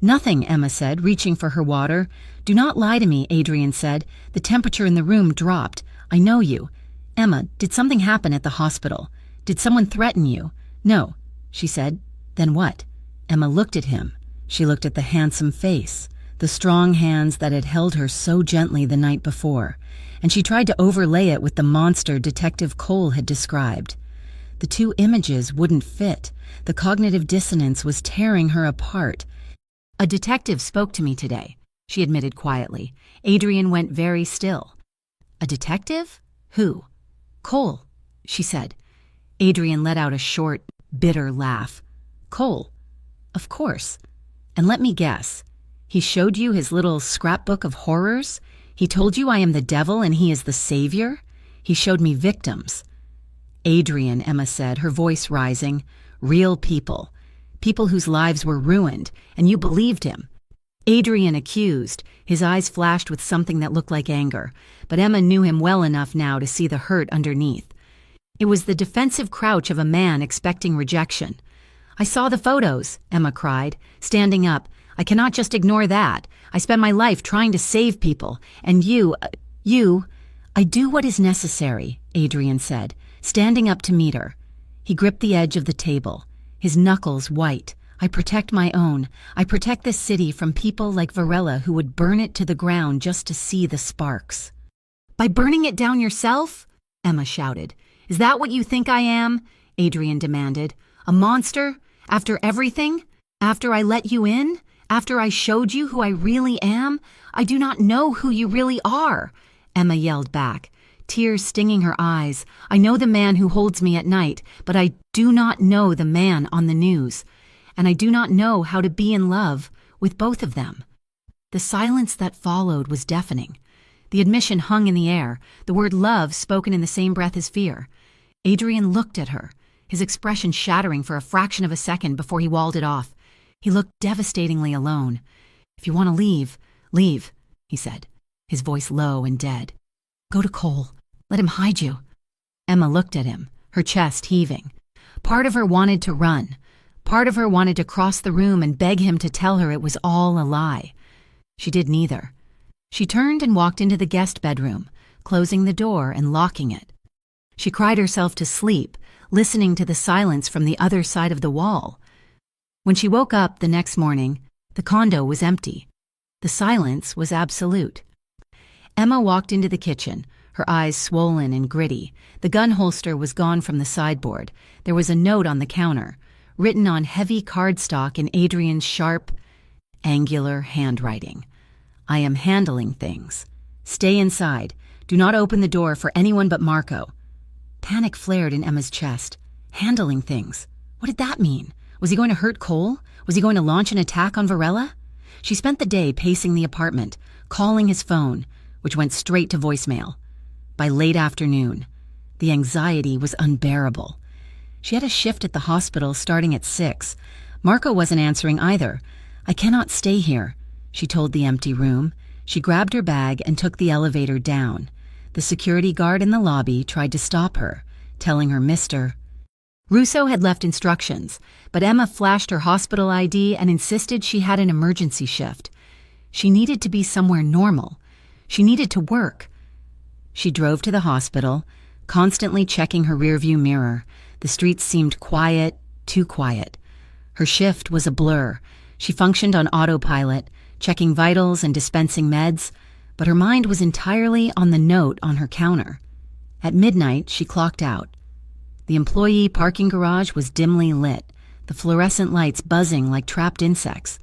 Speaker 1: "Nothing," Emma said, reaching for her water. "Do not lie to me," Adrian said. "The temperature in the room dropped. I know you." "Emma, did something happen at the hospital? Did someone threaten you?" "No," she said. "Then what?" Emma looked at him. She looked at the handsome face, the strong hands that had held her so gently the night before, and she tried to overlay it with the monster Detective Cole had described. The two images wouldn't fit. The cognitive dissonance was tearing her apart. "A detective spoke to me today," she admitted quietly. Adrian went very still. "A detective? Who?" "Cole," she said. Adrian let out a short, bitter laugh. "Cole? Of course. And let me guess. He showed you his little scrapbook of horrors? He told you I am the devil and he is the savior? He showed me victims. Adrian, Emma said, her voice rising. Real people. People whose lives were ruined, and you believed him. Adrian accused. His eyes flashed with something that looked like anger, but Emma knew him well enough now to see the hurt underneath. It was the defensive crouch of a man expecting rejection. I saw the photos, Emma cried, standing up. I cannot just ignore that. I spend my life trying to save people, and I do what is necessary, Adrian said, standing up to meet her. He gripped the edge of the table, his knuckles white. I protect my own. I protect this city from people like Varela who would burn it to the ground just to see the sparks. By burning it down yourself? Emma shouted. Is that what you think I am? Adrian demanded. A monster? After everything? After I let you in? After I showed you who I really am? I do not know who you really are, Emma yelled back, tears stinging her eyes. I know the man who holds me at night, but I do not know the man on the news. And I do not know how to be in love with both of them. The silence that followed was deafening. The admission hung in the air, the word love spoken in the same breath as fear. Adrian looked at her, his expression shattering for a fraction of a second before he walled it off. He looked devastatingly alone. If you want to leave, leave, he said, his voice low and dead. Go to Cole. Let him hide you. Emma looked at him, her chest heaving. Part of her wanted to run. Part of her wanted to cross the room and beg him to tell her it was all a lie. She did neither. She turned and walked into the guest bedroom, closing the door and locking it. She cried herself to sleep, listening to the silence from the other side of the wall. When she woke up the next morning, the condo was empty. The silence was absolute. Emma walked into the kitchen, her eyes swollen and gritty. The gun holster was gone from the sideboard. There was a note on the counter, written on heavy cardstock in Adrian's sharp, angular handwriting. I am handling things. Stay inside. Do not open the door for anyone but Marco. Panic flared in Emma's chest. Handling things. What did that mean? Was he going to hurt Cole? Was he going to launch an attack on Varela? She spent the day pacing the apartment, calling his phone, which went straight to voicemail. By late afternoon, the anxiety was unbearable. She had a shift at the hospital starting at 6. Marco wasn't answering either. I cannot stay here, she told the empty room. She grabbed her bag and took the elevator down. The security guard in the lobby tried to stop her, telling her Mr. Russo had left instructions, but Emma flashed her hospital ID and insisted she had an emergency shift. She needed to be somewhere normal. She needed to work. She drove to the hospital, constantly checking her rearview mirror. The streets seemed quiet, too quiet. Her shift was a blur. She functioned on autopilot, checking vitals and dispensing meds, but her mind was entirely on the note on her counter. At midnight, she clocked out. The employee parking garage was dimly lit, the fluorescent lights buzzing like trapped insects.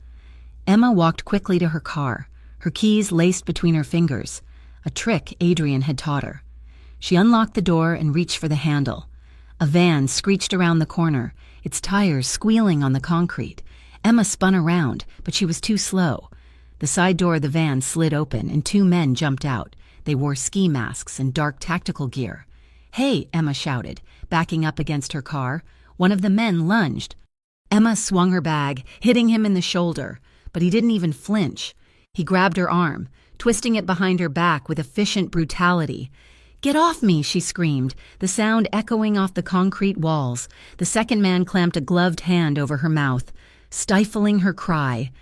Speaker 1: Emma walked quickly to her car, her keys laced between her fingers, a trick Adrian had taught her. She unlocked the door and reached for the handle. A van screeched around the corner, its tires squealing on the concrete. Emma spun around, but she was too slow. The side door of the van slid open and 2 men jumped out. They wore ski masks and dark tactical gear. Hey, Emma shouted, backing up against her car. One of the men lunged. Emma swung her bag, hitting him in the shoulder, but he didn't even flinch. He grabbed her arm, twisting it behind her back with efficient brutality. Get off me, she screamed, the sound echoing off the concrete walls. The second man clamped a gloved hand over her mouth, stifling her cry.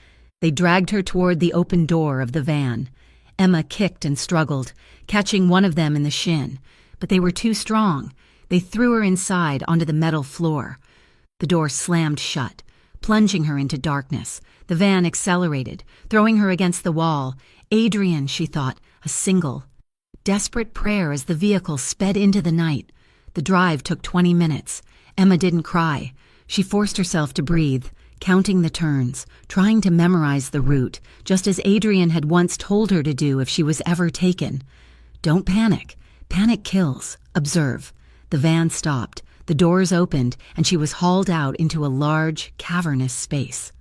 Speaker 1: They dragged her toward the open door of the van. Emma kicked and struggled, catching one of them in the shin, but they were too strong. They threw her inside onto the metal floor. The door slammed shut, plunging her into darkness. The van accelerated, throwing her against the wall. Adrian, she thought, a single, desperate prayer as the vehicle sped into the night. The drive took 20 minutes. Emma didn't cry. She forced herself to breathe, counting the turns, trying to memorize the route, just as Adrian had once told her to do if she was ever taken. Don't panic. Panic kills. Observe. The van stopped. The doors opened, and she was hauled out into a large, cavernous space.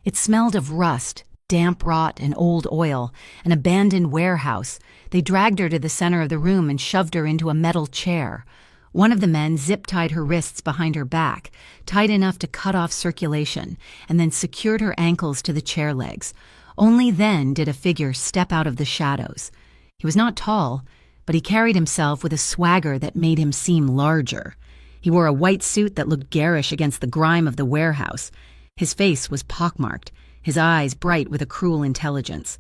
Speaker 1: It smelled of rust, damp rot, and old oil, an abandoned warehouse. They dragged her to the center of the room and shoved her into a metal chair. One of the men zip-tied her wrists behind her back, tight enough to cut off circulation, and then secured her ankles to the chair legs. Only then did a figure step out of the shadows. He was not tall, but he carried himself with a swagger that made him seem larger. He wore a white suit that looked garish against the grime of the warehouse. His face was pockmarked, his eyes bright with a cruel intelligence.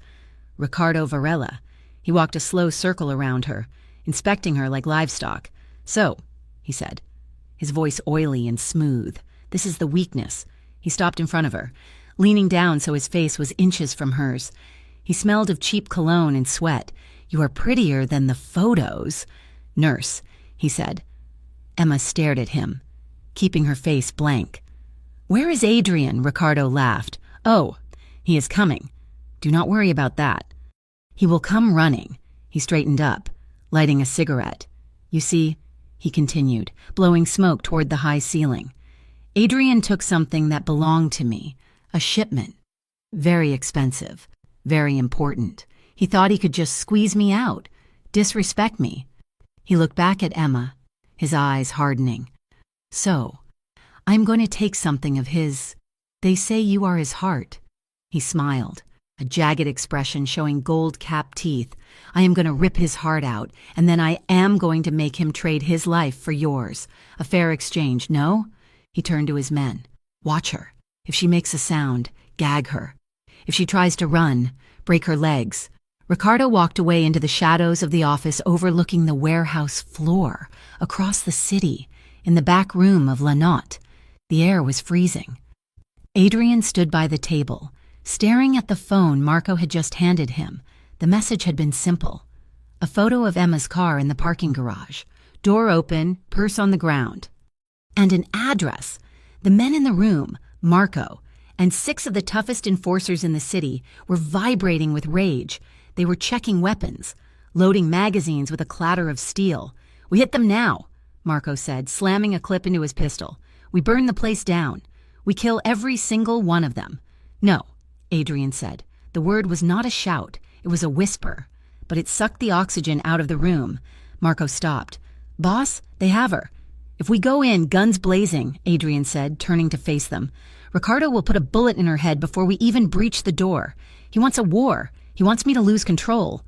Speaker 1: Ricardo Varela. He walked a slow circle around her, inspecting her like livestock. "So," he said, his voice oily and smooth. "This is the weakness." He stopped in front of her, leaning down so his face was inches from hers. He smelled of cheap cologne and sweat. "You are prettier than the photos." "Nurse," he said. Emma stared at him, keeping her face blank. "Where is Adrian?" Ricardo laughed. "Oh, he is coming. Do not worry about that. He will come running." He straightened up, lighting a cigarette. "You see," he continued, blowing smoke toward the high ceiling, "Adrian took something that belonged to me, a shipment. Very expensive, very important. He thought he could just squeeze me out, disrespect me." He looked back at Emma, his eyes hardening. "So, I'm going to take something of his. They say you are his heart." He smiled, a jagged expression showing gold-capped teeth. "I am going to rip his heart out, and then I am going to make him trade his life for yours. A fair exchange, no?" He turned to his men. "Watch her. If she makes a sound, gag her. If she tries to run, break her legs." Ricardo walked away into the shadows of the office overlooking the warehouse floor, across the city, in the back room of La Notte. The air was freezing. Adrian stood by the table, staring at the phone Marco had just handed him. The message had been simple. A photo of Emma's car in the parking garage, door open, purse on the ground. And an address. The men in the room, Marco, and 6 of the toughest enforcers in the city, were vibrating with rage. They were checking weapons, loading magazines with a clatter of steel. "We hit them now," Marco said, slamming a clip into his pistol. "We burn the place down. We kill every single one of them." "No," Adrian said. The word was not a shout, it was a whisper, but it sucked the oxygen out of the room. Marco stopped. "Boss, they have her. If we go in, guns blazing," Adrian said, turning to face them, "Ricardo will put a bullet in her head before we even breach the door. He wants a war. He wants me to lose control."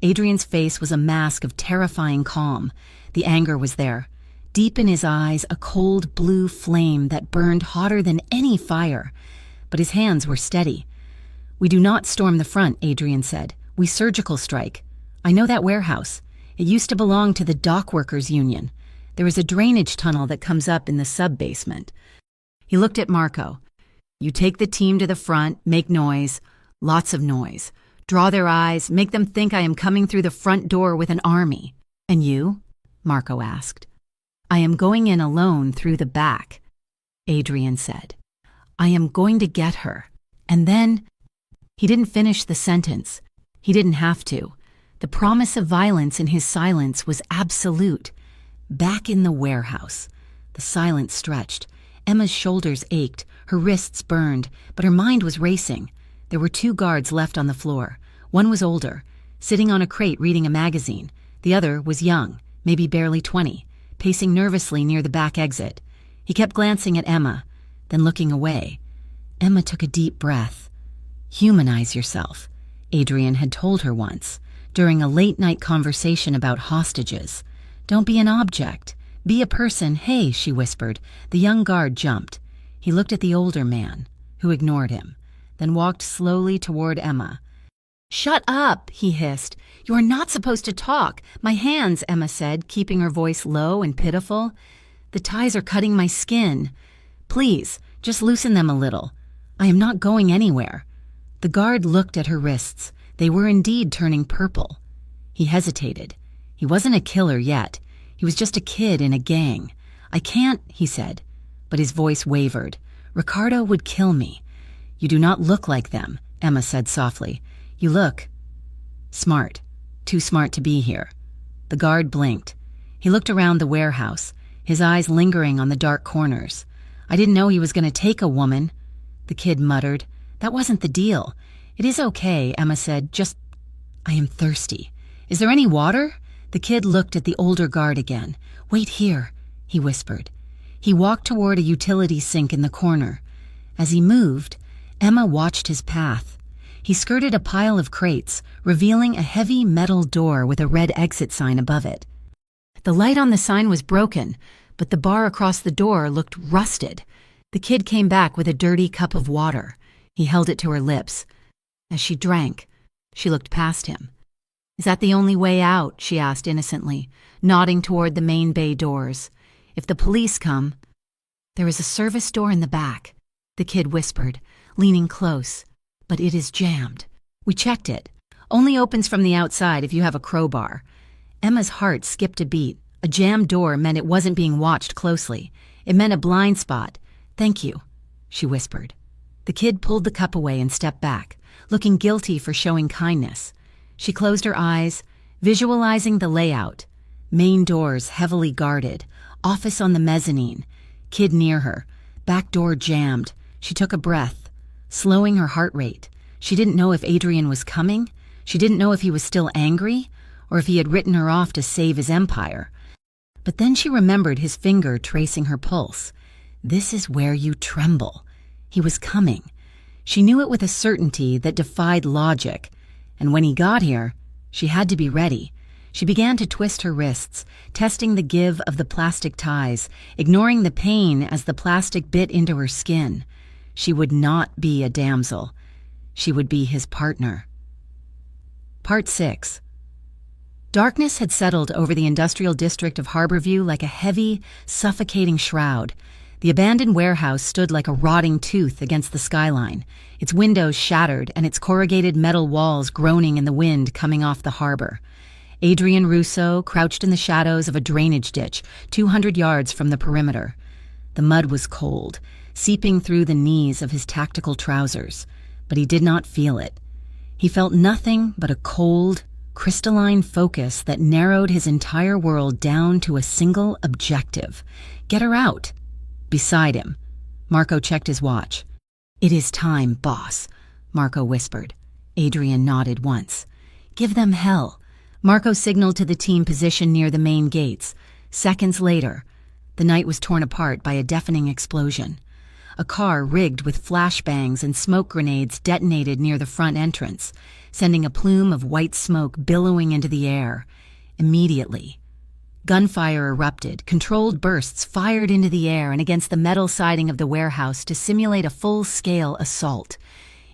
Speaker 1: Adrian's face was a mask of terrifying calm. The anger was there. Deep in his eyes, a cold blue flame that burned hotter than any fire. But his hands were steady. "We do not storm the front," Adrian said. "We surgical strike. I know that warehouse. It used to belong to the dock workers union. There is a drainage tunnel that comes up in the sub-basement." He looked at Marco. "You take the team to the front, make noise, lots of noise. Draw their eyes, make them think I am coming through the front door with an army." "And you?" Marco asked. "I am going in alone through the back," Adrian said. "I am going to get her. And then—" He didn't finish the sentence. He didn't have to. The promise of violence in his silence was absolute. Back in the warehouse. The silence stretched. Emma's shoulders ached, her wrists burned, but her mind was racing. There were 2 guards left on the floor. One was older, sitting on a crate reading a magazine. The other was young, maybe barely 20, pacing nervously near the back exit. He kept glancing at Emma, then looking away. Emma took a deep breath. "Humanize yourself," Adrian had told her once, during a late-night conversation about hostages. "Don't be an object. Be a person." "Hey," she whispered. The young guard jumped. He looked at the older man, who ignored him, then walked slowly toward Emma. "Shut up," he hissed. "You are not supposed to talk." "My hands," Emma said, keeping her voice low and pitiful. "The ties are cutting my skin. Please, just loosen them a little. I am not going anywhere." The guard looked at her wrists. They were indeed turning purple. He hesitated. He wasn't a killer yet. He was just a kid in a gang. "I can't," he said, but his voice wavered. "Ricardo would kill me." "You do not look like them," Emma said softly. "You look smart. Too smart to be here." The guard blinked. He looked around the warehouse, his eyes lingering on the dark corners. "I didn't know he was going to take a woman," the kid muttered. That wasn't the deal. It is okay, Emma said. I am thirsty. Is there any water? The kid looked at the older guard again. Wait here, he whispered. He walked toward a utility sink in the corner. As he moved, Emma watched his path. He skirted a pile of crates, revealing a heavy metal door with a red exit sign above it. The light on the sign was broken, but the bar across the door looked rusted. The kid came back with a dirty cup of water. He held it to her lips. As she drank, she looked past him. Is that the only way out? She asked innocently, nodding toward the main bay doors. If the police come... There is a service door in the back, the kid whispered, leaning close. But it is jammed. We checked it. Only opens from the outside if you have a crowbar. Emma's heart skipped a beat. A jammed door meant it wasn't being watched closely. It meant a blind spot. Thank you, she whispered. The kid pulled the cup away and stepped back, looking guilty for showing kindness. She closed her eyes, visualizing the layout. Main doors heavily guarded, office on the mezzanine, kid near her, back door jammed. She took a breath, slowing her heart rate. She didn't know if Adrian was coming. She didn't know if he was still angry, or if he had written her off to save his empire. But then she remembered his finger tracing her pulse. This is where you tremble. He was coming. She knew it with a certainty that defied logic. And when he got here, she had to be ready. She began to twist her wrists, testing the give of the plastic ties, ignoring the pain as the plastic bit into her skin. She would not be a damsel. She would be his partner. Part 6. Darkness had settled over the industrial district of Harborview like a heavy, suffocating shroud. The abandoned warehouse stood like a rotting tooth against the skyline, its windows shattered and its corrugated metal walls groaning in the wind coming off the harbor. Adrian Russo crouched in the shadows of a drainage ditch 200 yards from the perimeter. The mud was cold, seeping through the knees of his tactical trousers, but he did not feel it. He felt nothing but a cold, crystalline focus that narrowed his entire world down to a single objective. Get her out. Beside him, Marco checked his watch. It is time, boss, Marco whispered. Adrian nodded once. Give them hell. Marco signaled to the team positioned near the main gates. Seconds later, the night was torn apart by a deafening explosion. A car rigged with flashbangs and smoke grenades detonated near the front entrance, sending a plume of white smoke billowing into the air. Immediately, gunfire erupted, controlled bursts fired into the air and against the metal siding of the warehouse to simulate a full-scale assault.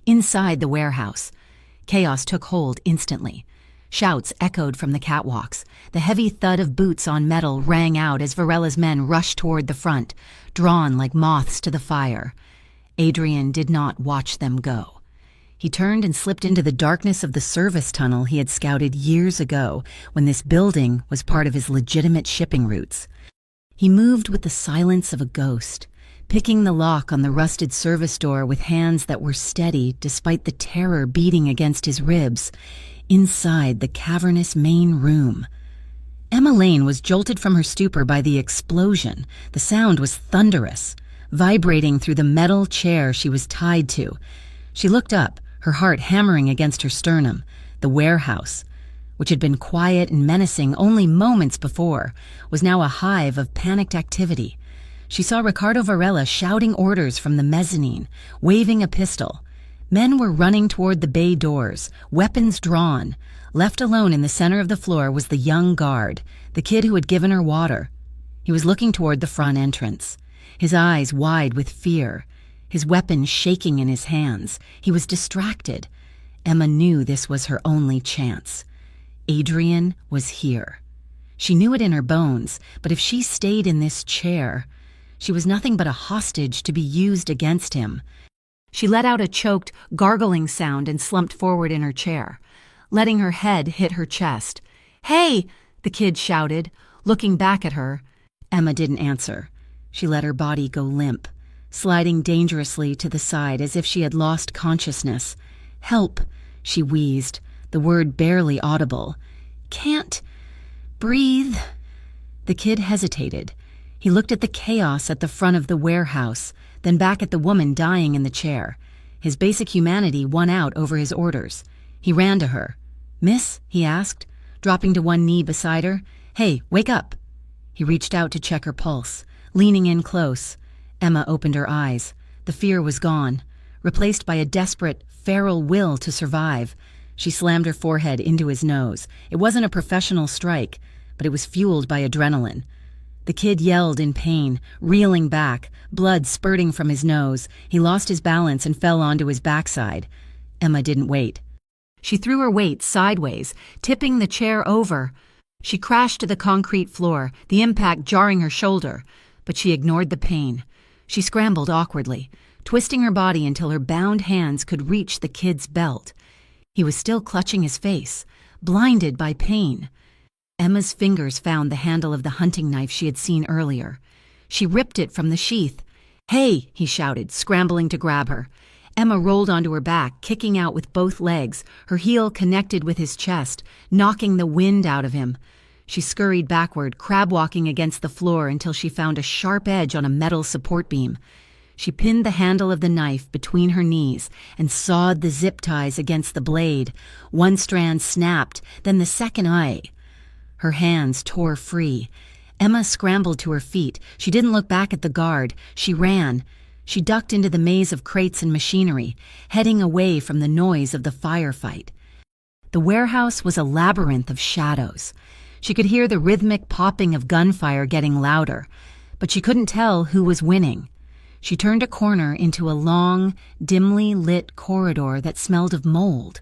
Speaker 1: Inside the warehouse, chaos took hold instantly. Shouts echoed from the catwalks. The heavy thud of boots on metal rang out as Varella's men rushed toward the front, drawn like moths to the fire. Adrian did not watch them go. He turned and slipped into the darkness of the service tunnel he had scouted years ago when this building was part of his legitimate shipping routes. He moved with the silence of a ghost, picking the lock on the rusted service door with hands that were steady despite the terror beating against his ribs. Inside the cavernous main room, Emma Lane was jolted from her stupor by the explosion. The sound was thunderous, vibrating through the metal chair she was tied to. She looked up, her heart hammering against her sternum. The warehouse, which had been quiet and menacing only moments before, was now a hive of panicked activity. She saw Ricardo Varela shouting orders from the mezzanine, waving a pistol. Men were running toward the bay doors, weapons drawn. Left alone in the center of the floor was the young guard, the kid who had given her water. He was looking toward the front entrance, his eyes wide with fear, his weapon shaking in his hands. He was distracted. Emma knew this was her only chance. Adrian was here. She knew it in her bones, but if she stayed in this chair, she was nothing but a hostage to be used against him. She let out a choked, gargling sound and slumped forward in her chair, letting her head hit her chest. "Hey!" the kid shouted, looking back at her. Emma didn't answer. She let her body go limp, sliding dangerously to the side as if she had lost consciousness. "Help!" she wheezed, the word barely audible. "Can't breathe." The kid hesitated. He looked at the chaos at the front of the warehouse, then back at the woman dying in the chair. His basic humanity won out over his orders. He ran to her. "Miss?" he asked, dropping to one knee beside her. "Hey, wake up!" He reached out to check her pulse, leaning in close. Emma opened her eyes. The fear was gone, replaced by a desperate, feral will to survive. She slammed her forehead into his nose. It wasn't a professional strike, but it was fueled by adrenaline. The kid yelled in pain, reeling back, blood spurting from his nose. He lost his balance and fell onto his backside. Emma didn't wait. She threw her weight sideways, tipping the chair over. She crashed to the concrete floor, the impact jarring her shoulder, but she ignored the pain. She scrambled awkwardly, twisting her body until her bound hands could reach the kid's belt. He was still clutching his face, blinded by pain. Emma's fingers found the handle of the hunting knife she had seen earlier. She ripped it from the sheath. "Hey!" he shouted, scrambling to grab her. Emma rolled onto her back, kicking out with both legs, her heel connected with his chest, knocking the wind out of him. She scurried backward, crab-walking against the floor until she found a sharp edge on a metal support beam. She pinned the handle of the knife between her knees and sawed the zip ties against the blade. One strand snapped, then the second eye. Her hands tore free. Emma scrambled to her feet. She didn't look back at the guard. She ran. She ducked into the maze of crates and machinery, heading away from the noise of the firefight. The warehouse was a labyrinth of shadows. She could hear the rhythmic popping of gunfire getting louder, but she couldn't tell who was winning. She turned a corner into a long, dimly lit corridor that smelled of mold.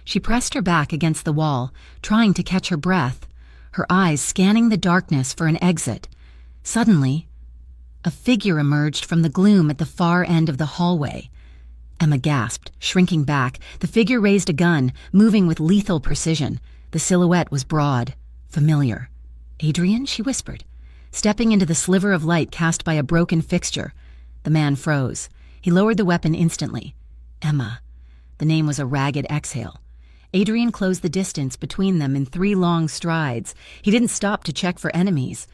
Speaker 1: She pressed her back against the wall, trying to catch her breath, her eyes scanning the darkness for an exit. Suddenly, a figure emerged from the gloom at the far end of the hallway. Emma gasped, shrinking back. The figure raised a gun, moving with lethal precision. The silhouette was broad, familiar. "Adrian?" she whispered, stepping into the sliver of light cast by a broken fixture. The man froze. He lowered the weapon instantly. Emma. The name was a ragged exhale. Adrian closed the distance between them in 3 long strides. He didn't stop to check for enemies.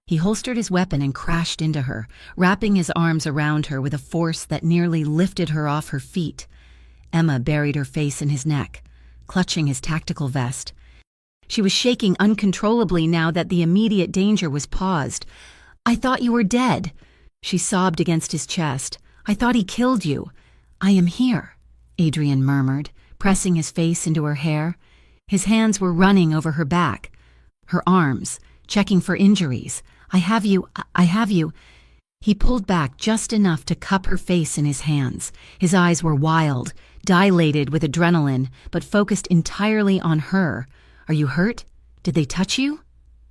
Speaker 1: He holstered his weapon and crashed into her, wrapping his arms around her with a force that nearly lifted her off her feet. Emma buried her face in his neck, clutching his tactical vest. She was shaking uncontrollably now that the immediate danger was paused. "I thought you were dead." She sobbed against his chest. "I thought he killed you." "I am here," Adrian murmured, pressing his face into her hair. His hands were running over her back, her arms, checking for injuries. I have you. He pulled back just enough to cup her face in his hands. His eyes were wild, dilated with adrenaline, but focused entirely on her. "Are you hurt? Did they touch you?"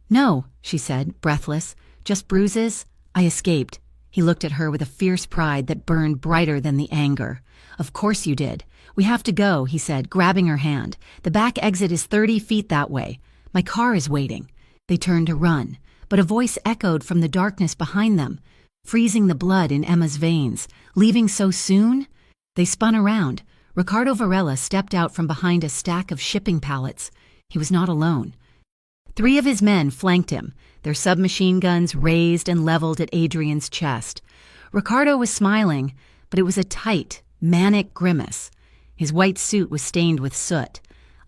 Speaker 1: "No," she said, breathless. "Just bruises. I escaped." He looked at her with a fierce pride that burned brighter than the anger. "Of course you did. We have to go," he said, grabbing her hand. "The back exit is 30 feet that way. My car is waiting." They turned to run, but a voice echoed from the darkness behind them, freezing the blood in Emma's veins. "Leaving so soon?" They spun around. Ricardo Varela stepped out from behind a stack of shipping pallets. He was not alone. 3 of his men flanked him, their submachine guns raised and leveled at Adrian's chest. Ricardo was smiling, but it was a tight, manic grimace. His white suit was stained with soot.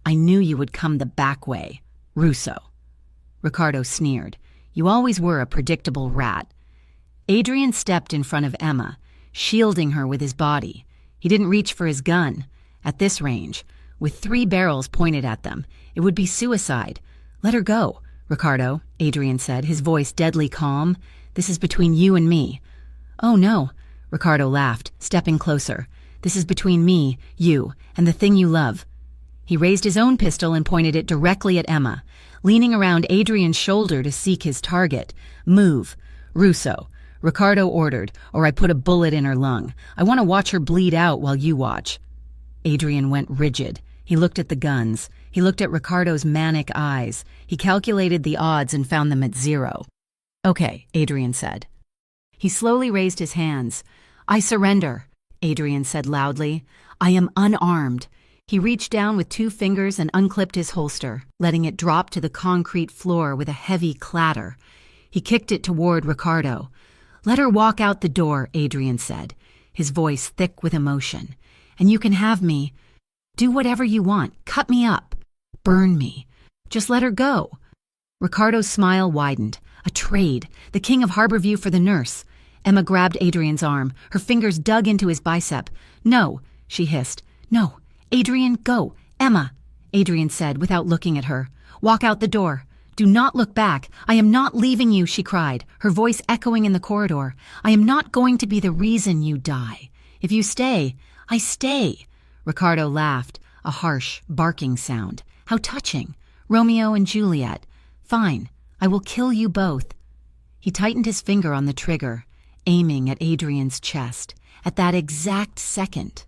Speaker 1: "I knew you would come the back way, Russo." Ricardo sneered. "You always were a predictable rat." Adrian stepped in front of Emma, shielding her with his body. He didn't reach for his gun. At this range, with 3 barrels pointed at them, it would be suicide. "Let her go, Ricardo," Adrian said, his voice deadly calm. "This is between you and me." "Oh, no," Ricardo laughed, stepping closer. "This is between me, you, and the thing you love." He raised his own pistol and pointed it directly at Emma, leaning around Adrian's shoulder to seek his target. "Move, Russo," Ricardo ordered, "or I put a bullet in her lung. I want to watch her bleed out while you watch." Adrian went rigid. He looked at the guns. He looked at Ricardo's manic eyes. He calculated the odds and found them at 0. "Okay," Adrian said. He slowly raised his hands. "I surrender," Adrian said loudly. "I am unarmed." He reached down with 2 fingers and unclipped his holster, letting it drop to the concrete floor with a heavy clatter. He kicked it toward Ricardo. "Let her walk out the door," Adrian said, his voice thick with emotion. and you can have me. Do whatever you want. Cut me up. Burn me. Just let her go." Ricardo's smile widened. A trade. The king of Harborview for the nurse. Emma grabbed Adrian's arm. Her fingers dug into his bicep. "No," she hissed. "No. Adrian, go. Emma," Adrian said without looking at her. "Walk out the door. Do not look back. I am not leaving you," she cried, her voice echoing in the corridor. "I am not going to be the reason you die. If you stay, I stay." Ricardo laughed, a harsh, barking sound. "How touching. Romeo and Juliet. Fine, I will kill you both." He tightened his finger on the trigger, aiming at Adrian's chest. At that exact second,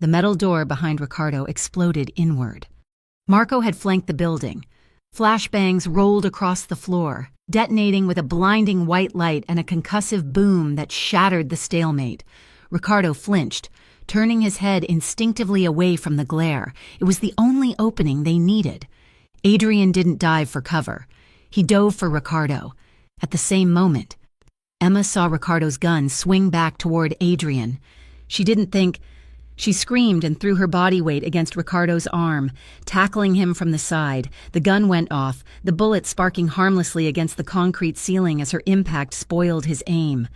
Speaker 1: the metal door behind Ricardo exploded inward. Marco had flanked the building. Flashbangs rolled across the floor, detonating with a blinding white light and a concussive boom that shattered the stalemate. Ricardo flinched, turning his head instinctively away from the glare. It was the only opening they needed. Adrian didn't dive for cover. He dove for Ricardo. At the same moment, Emma saw Ricardo's gun swing back toward Adrian. She didn't think. She screamed and threw her body weight against Ricardo's arm, tackling him from the side. The gun went off, the bullet sparking harmlessly against the concrete ceiling as her impact spoiled his aim.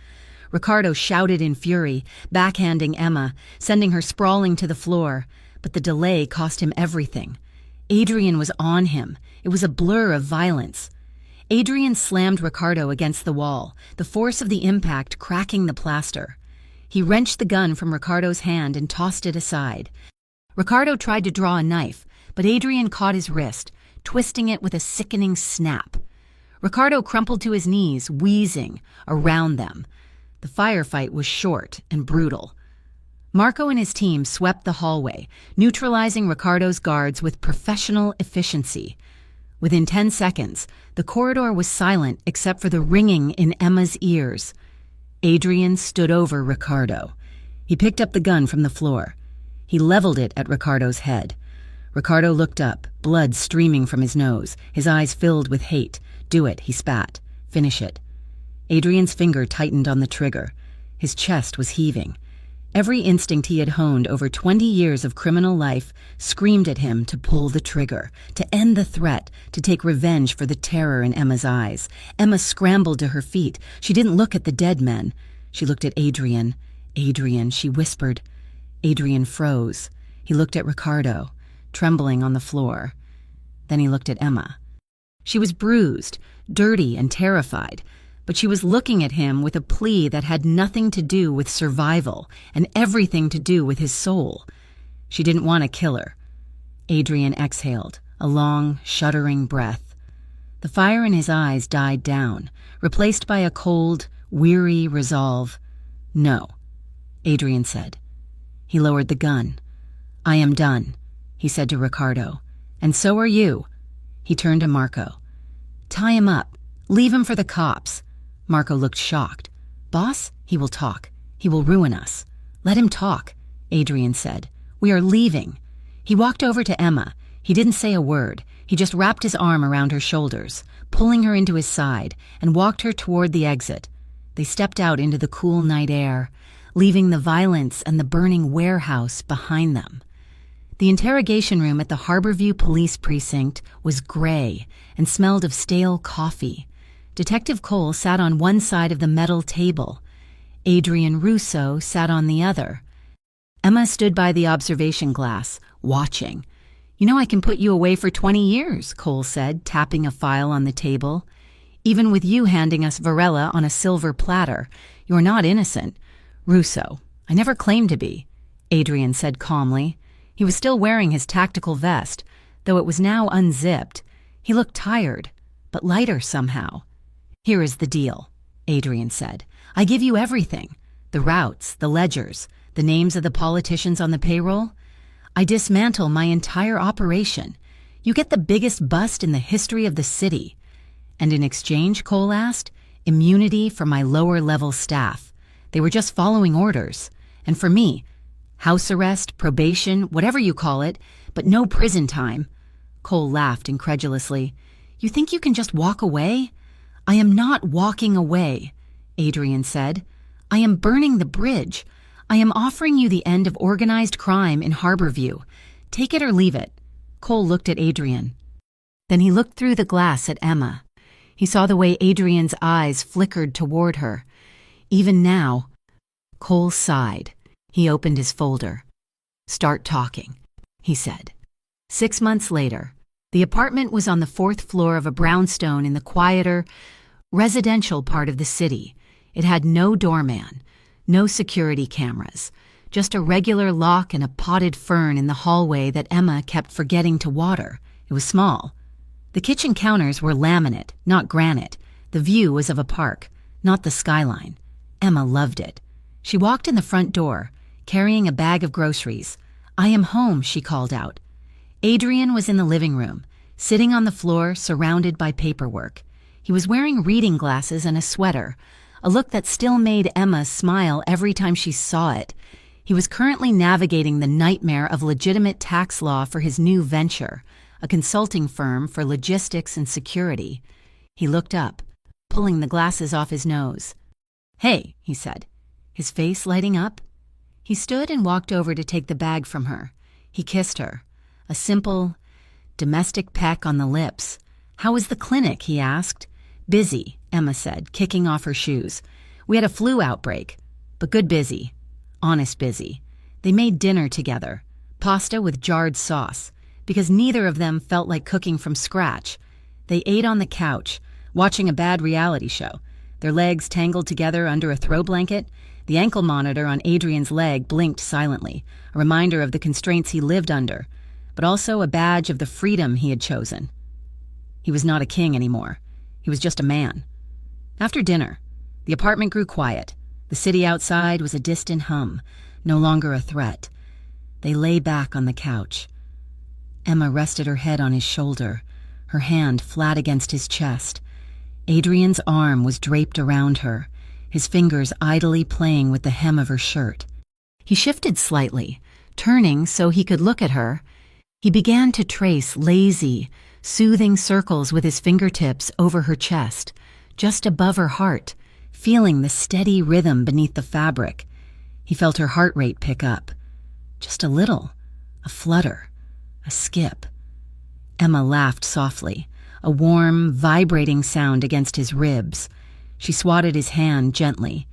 Speaker 1: Ricardo shouted in fury, backhanding Emma, sending her sprawling to the floor. But the delay cost him everything. Adrian was on him. It was a blur of violence. Adrian slammed Ricardo against the wall, the force of the impact cracking the plaster. He wrenched the gun from Ricardo's hand and tossed it aside. Ricardo tried to draw a knife, but Adrian caught his wrist, twisting it with a sickening snap. Ricardo crumpled to his knees, wheezing, around them. The firefight was short and brutal. Marco and his team swept the hallway, neutralizing Ricardo's guards with professional efficiency. Within 10 seconds, the corridor was silent except for the ringing in Emma's ears. Adrian stood over Ricardo. He picked up the gun from the floor. He leveled it at Ricardo's head. Ricardo looked up, blood streaming from his nose, his eyes filled with hate. "Do it," he spat. "Finish it." Adrian's finger tightened on the trigger. His chest was heaving. Every instinct he had honed over 20 years of criminal life screamed at him to pull the trigger, to end the threat, to take revenge for the terror in Emma's eyes. Emma scrambled to her feet. She didn't look at the dead men. She looked at Adrian. "Adrian," she whispered. Adrian froze. He looked at Ricardo, trembling on the floor. Then he looked at Emma. She was bruised, dirty, and terrified, but she was looking at him with a plea that had nothing to do with survival and everything to do with his soul. She didn't want to kill her. Adrian exhaled, a long, shuddering breath. The fire in his eyes died down, replaced by a cold, weary resolve. "No," Adrian said. He lowered the gun. "I am done," he said to Ricardo. "And so are you." He turned to Marco. "Tie him up. Leave him for the cops." Marco looked shocked. "Boss, he will talk. He will ruin us." "Let him talk," Adrian said. "We are leaving." He walked over to Emma. He didn't say a word. He just wrapped his arm around her shoulders, pulling her into his side, and walked her toward the exit. They stepped out into the cool night air, leaving the violence and the burning warehouse behind them. The interrogation room at the Harborview Police Precinct was gray and smelled of stale coffee. Detective Cole sat on one side of the metal table. Adrian Russo sat on the other. Emma stood by the observation glass, watching. "You know I can put you away for 20 years, Cole said, tapping a file on the table. "Even with you handing us Varela on a silver platter, you're not innocent." "Russo, I never claimed to be," Adrian said calmly. He was still wearing his tactical vest, though it was now unzipped. He looked tired, but lighter somehow. "Here is the deal," Adrian said. "I give you everything. The routes, the ledgers, the names of the politicians on the payroll. I dismantle my entire operation. You get the biggest bust in the history of the city. And in exchange," Cole asked, "immunity for my lower-level staff. They were just following orders. And for me, house arrest, probation, whatever you call it, but no prison time." Cole laughed incredulously. "You think you can just walk away?" "I am not walking away," Adrian said. "I am burning the bridge. I am offering you the end of organized crime in Harborview. Take it or leave it." Cole looked at Adrian. Then he looked through the glass at Emma. He saw the way Adrian's eyes flickered toward her. Even now, Cole sighed. He opened his folder. "Start talking," he said. 6 months later, the apartment was on the 4th floor of a brownstone in the quieter, residential part of the city. It had no doorman, no security cameras, just a regular lock and a potted fern in the hallway that Emma kept forgetting to water. It was small. The kitchen counters were laminate, not granite. The view was of a park, not the skyline. Emma loved it. She walked in the front door, carrying a bag of groceries. "I am home," she called out. Adrian was in the living room, sitting on the floor surrounded by paperwork. He was wearing reading glasses and a sweater, a look that still made Emma smile every time she saw it. He was currently navigating the nightmare of legitimate tax law for his new venture, a consulting firm for logistics and security. He looked up, pulling the glasses off his nose. "Hey," he said, his face lighting up. He stood and walked over to take the bag from her. He kissed her, a simple, domestic peck on the lips. "How was the clinic?" he asked. "Busy," Emma said, kicking off her shoes. "We had a flu outbreak, but good busy. Honest busy." They made dinner together, pasta with jarred sauce, because neither of them felt like cooking from scratch. They ate on the couch, watching a bad reality show, their legs tangled together under a throw blanket. The ankle monitor on Adrian's leg blinked silently, a reminder of the constraints he lived under, but also a badge of the freedom he had chosen. He was not a king anymore. He was just a man. After dinner, the apartment grew quiet. The city outside was a distant hum, no longer a threat. They lay back on the couch. Emma rested her head on his shoulder, her hand flat against his chest. Adrian's arm was draped around her, his fingers idly playing with the hem of her shirt. He shifted slightly, turning so he could look at her. He began to trace lazy, soothing circles with his fingertips over her chest, just above her heart, feeling the steady rhythm beneath the fabric. He felt her heart rate pick up. Just a little, a flutter, a skip. Emma laughed softly, a warm, vibrating sound against his ribs. She swatted his hand gently.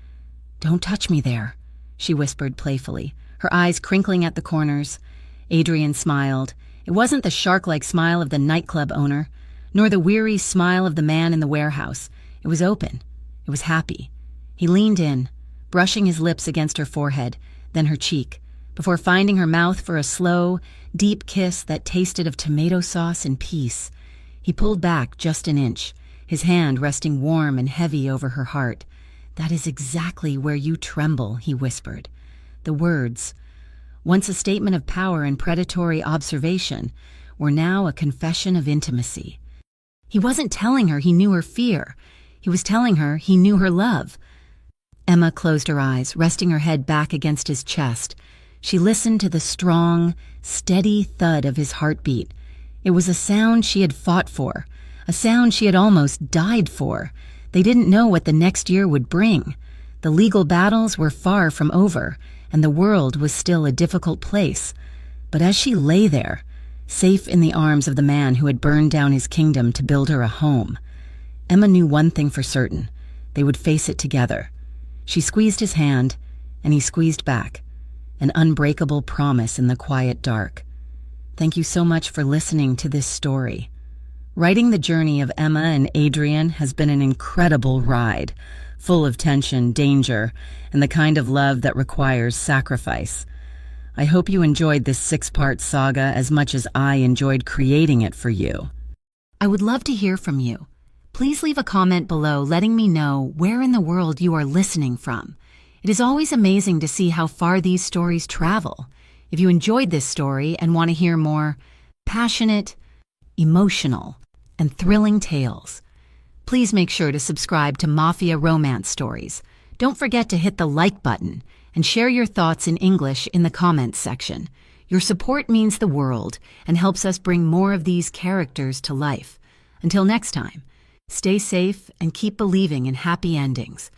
Speaker 1: "Don't touch me there," she whispered playfully, her eyes crinkling at the corners. Adrian smiled. It wasn't the shark-like smile of the nightclub owner, nor the weary smile of the man in the warehouse. It was open. It was happy. He leaned in, brushing his lips against her forehead, then her cheek, before finding her mouth for a slow, deep kiss that tasted of tomato sauce and peace. He pulled back just an inch, his hand resting warm and heavy over her heart. "That is exactly where you tremble," he whispered. The words, once a statement of power and predatory observation, were now a confession of intimacy. He wasn't telling her he knew her fear. He was telling her he knew her love. Emma closed her eyes, resting her head back against his chest. She listened to the strong, steady thud of his heartbeat. It was a sound she had fought for, a sound she had almost died for. They didn't know what the next year would bring. The legal battles were far from over, and the world was still a difficult place. But as she lay there, safe in the arms of the man who had burned down his kingdom to build her a home, Emma knew one thing for certain: they would face it together. She squeezed his hand, and he squeezed back, an unbreakable promise in the quiet dark. Thank you so much for listening to this story. Writing the journey of Emma and Adrian has been an incredible ride, full of tension, danger, and the kind of love that requires sacrifice. I hope you enjoyed this 6-part saga as much as I enjoyed creating it for you. I would love to hear from you. Please leave a comment below letting me know where in the world you are listening from. It is always amazing to see how far these stories travel. If you enjoyed this story and want to hear more passionate, emotional, and thrilling tales, please make sure to subscribe to Mafia Romance Stories. Don't forget to hit the like button and share your thoughts in English in the comments section. Your support means the world and helps us bring more of these characters to life. Until next time, stay safe and keep believing in happy endings.